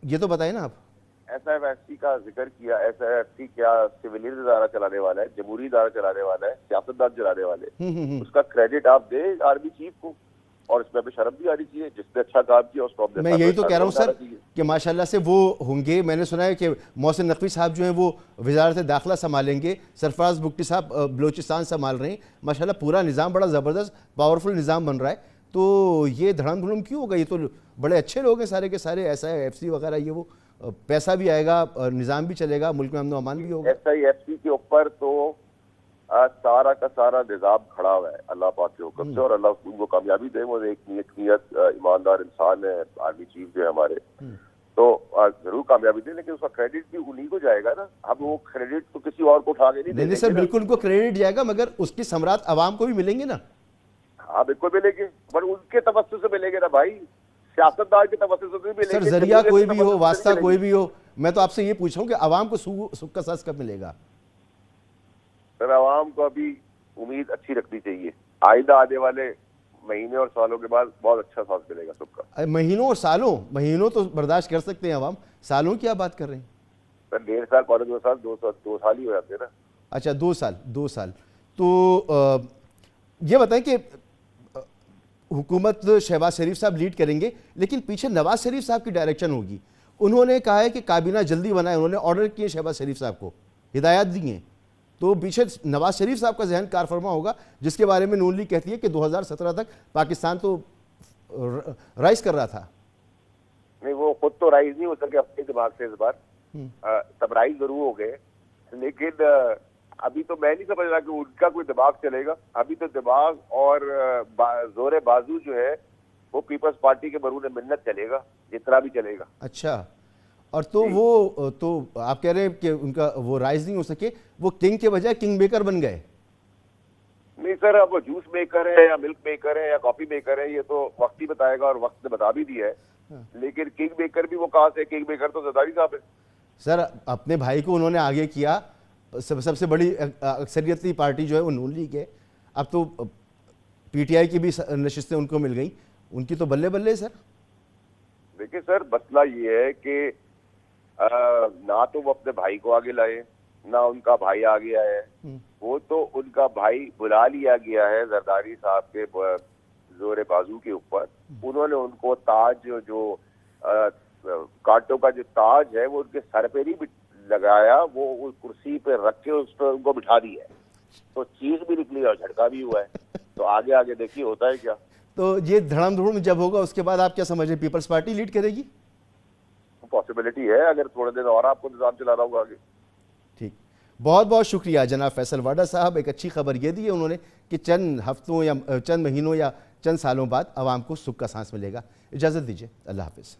ये तो बताएं ना आप। SIFC का जिक्र किया। SIFC क्या सिविलियन इदारा चलाने वाला है, जमहूरी इदारा चलाने वाला है, सियासतदान चलाने वाले, उसका क्रेडिट आप दे आर्मी चीफ को, और इसमें हमें शर्म भी आनी चाहिए। जिसने अच्छा काम किया उसको अपने। मैं यही तो कह रहा हूँ सर कि माशाल्लाह से वो होंगे। मैंने सुना है कि मोहसिन नकवी साहब जो हैं वो वजारत दाखिला संभालेंगे, सरफराज बुगटी साहब बलोचिस्तान संभाल रहे हैं। माशाल्लाह पूरा निज़ाम बड़ा ज़बरदस्त पावरफुल निज़ाम बन रहा है। तो ये धड़म धुड़म क्यों होगा? ये तो बड़े अच्छे लोग हैं सारे के सारे, SIFC वगैरह, ये वो पैसा भी आएगा, निज़ाम भी चलेगा, मुल्क में अमन अमान भी होगा। SIFC के ऊपर तो सारा का सारा निजाम खड़ा हुआ है अल्लाह पाक के हुक्म से, और अल्लाह उनको कामयाबी दे। वो एक नियत ईमानदार इंसान है आर्मी चीफ जो है हमारे, तो जरूर कामयाबी दे, लेकिन उसका क्रेडिट भी उन्हीं को जाएगा ना। अब वो क्रेडिट तो किसी और को उठा के नहीं देंगे सर, बिल्कुल उनको क्रेडिट जाएगा, मगर उसकी सम्राट आवाम को भी मिलेंगे ना। हाँ बिल्कुल मिलेंगे, पर उनके तवज्जुह से मिलेंगे ना भाई, सियासतदान के तवज्जुह से नहीं मिलेंगे। सर जरिया कोई भी हो, वास्ता कोई भी हो, मैं तो आपसे ये पूछ रहा हूँ कि आवाम को सुख का सांस कब मिलेगा? सर आवाम को अभी उम्मीद अच्छी रखनी चाहिए, आइंदा आने वाले महीने और सालों के बाद बहुत अच्छा सांस मिलेगा सबका। महीनों और सालों? महीनों तो बर्दाश्त कर सकते हैं आवाम, सालों की आप बात कर रहे हैं? सर 1.5 साल, 2 साल, 2 साल ही हो जाते हैं ना। अच्छा 2 साल। तो ये बताएं कि हुकूमत शहबाज शरीफ साहब लीड करेंगे, लेकिन पीछे नवाज शरीफ साहब की डायरेक्शन होगी। उन्होंने कहा है कि काबीना जल्दी बनाए, उन्होंने ऑर्डर किए शहबाज शरीफ साहब को, हिदायत दी हैं। तो पीछे नवाज शरीफ साहब का जहन कारफरमा होगा, जिसके बारे में नून लीग कहती है कि 2017 तक पाकिस्तान तो राइज कर रहा था। नहीं, वो खुद तो राइज नहीं हो सके अपने दिमाग से इस बार, तब राइज जरूर हो गए, लेकिन अभी तो मैं नहीं समझ रहा कि उनका कोई दिमाग चलेगा। अभी तो दिमाग और जोरे बाजू जो है वो पीपल्स पार्टी के बरूने मिन्नत चलेगा, जितना भी चलेगा। अच्छा, और तो वो तो आप कह रहे हैं कि उनका वो राइज नहीं हो सके, वो किंग के बजाय किंग मेकर बन गए। नहीं सर, अब वो जूस मेकर है या मिल्क मेकर है या कॉफी मेकर है, ये तो वक्त ही बताएगा, और वक्त ने बता भी दिया है। लेकिन किंग मेकर भी वो कहाँ से? किंग मेकर तो जरदारी साहब है सर। अपने भाई को उन्होंने आगे किया, सबसे बड़ी अक्सरियती पार्टी जो है वो नून लीग है। अब तो पीटीआई की भी नशिस्तें उनको मिल गई, उनकी तो बल्ले बल्ले सर। देखिए सर, मसला ये है कि ना तो वो अपने भाई को आगे लाए, ना उनका भाई आगे आया है। वो तो उनका भाई बुला लिया गया है जरदारी साहब के जोरे बाजू के ऊपर। उन्होंने उनको ताज जो कांटों का जो ताज है वो उनके सर पे नहीं लगाया, वो उस कुर्सी पे रख के उस पर उनको बिठा दिया है। तो चीज भी निकली और झटका भी हुआ है। तो आगे आगे देखिए होता है क्या। तो ये धड़म धुड़म जब होगा उसके बाद आप क्या समझ रहे, पीपल्स पार्टी लीड करेगी? पॉसिबिलिटी है, अगर थोड़े दिन और आपको निजाम चलाना होगा आगे। ठीक, बहुत बहुत शुक्रिया जनाब फैसल वाडा साहब। एक अच्छी खबर ये दी है उन्होंने कि चंद हफ्तों या चंद महीनों या चंद सालों बाद आवाम को सुख का सांस मिलेगा। इजाज़त दीजिए, अल्लाह हाफिज़।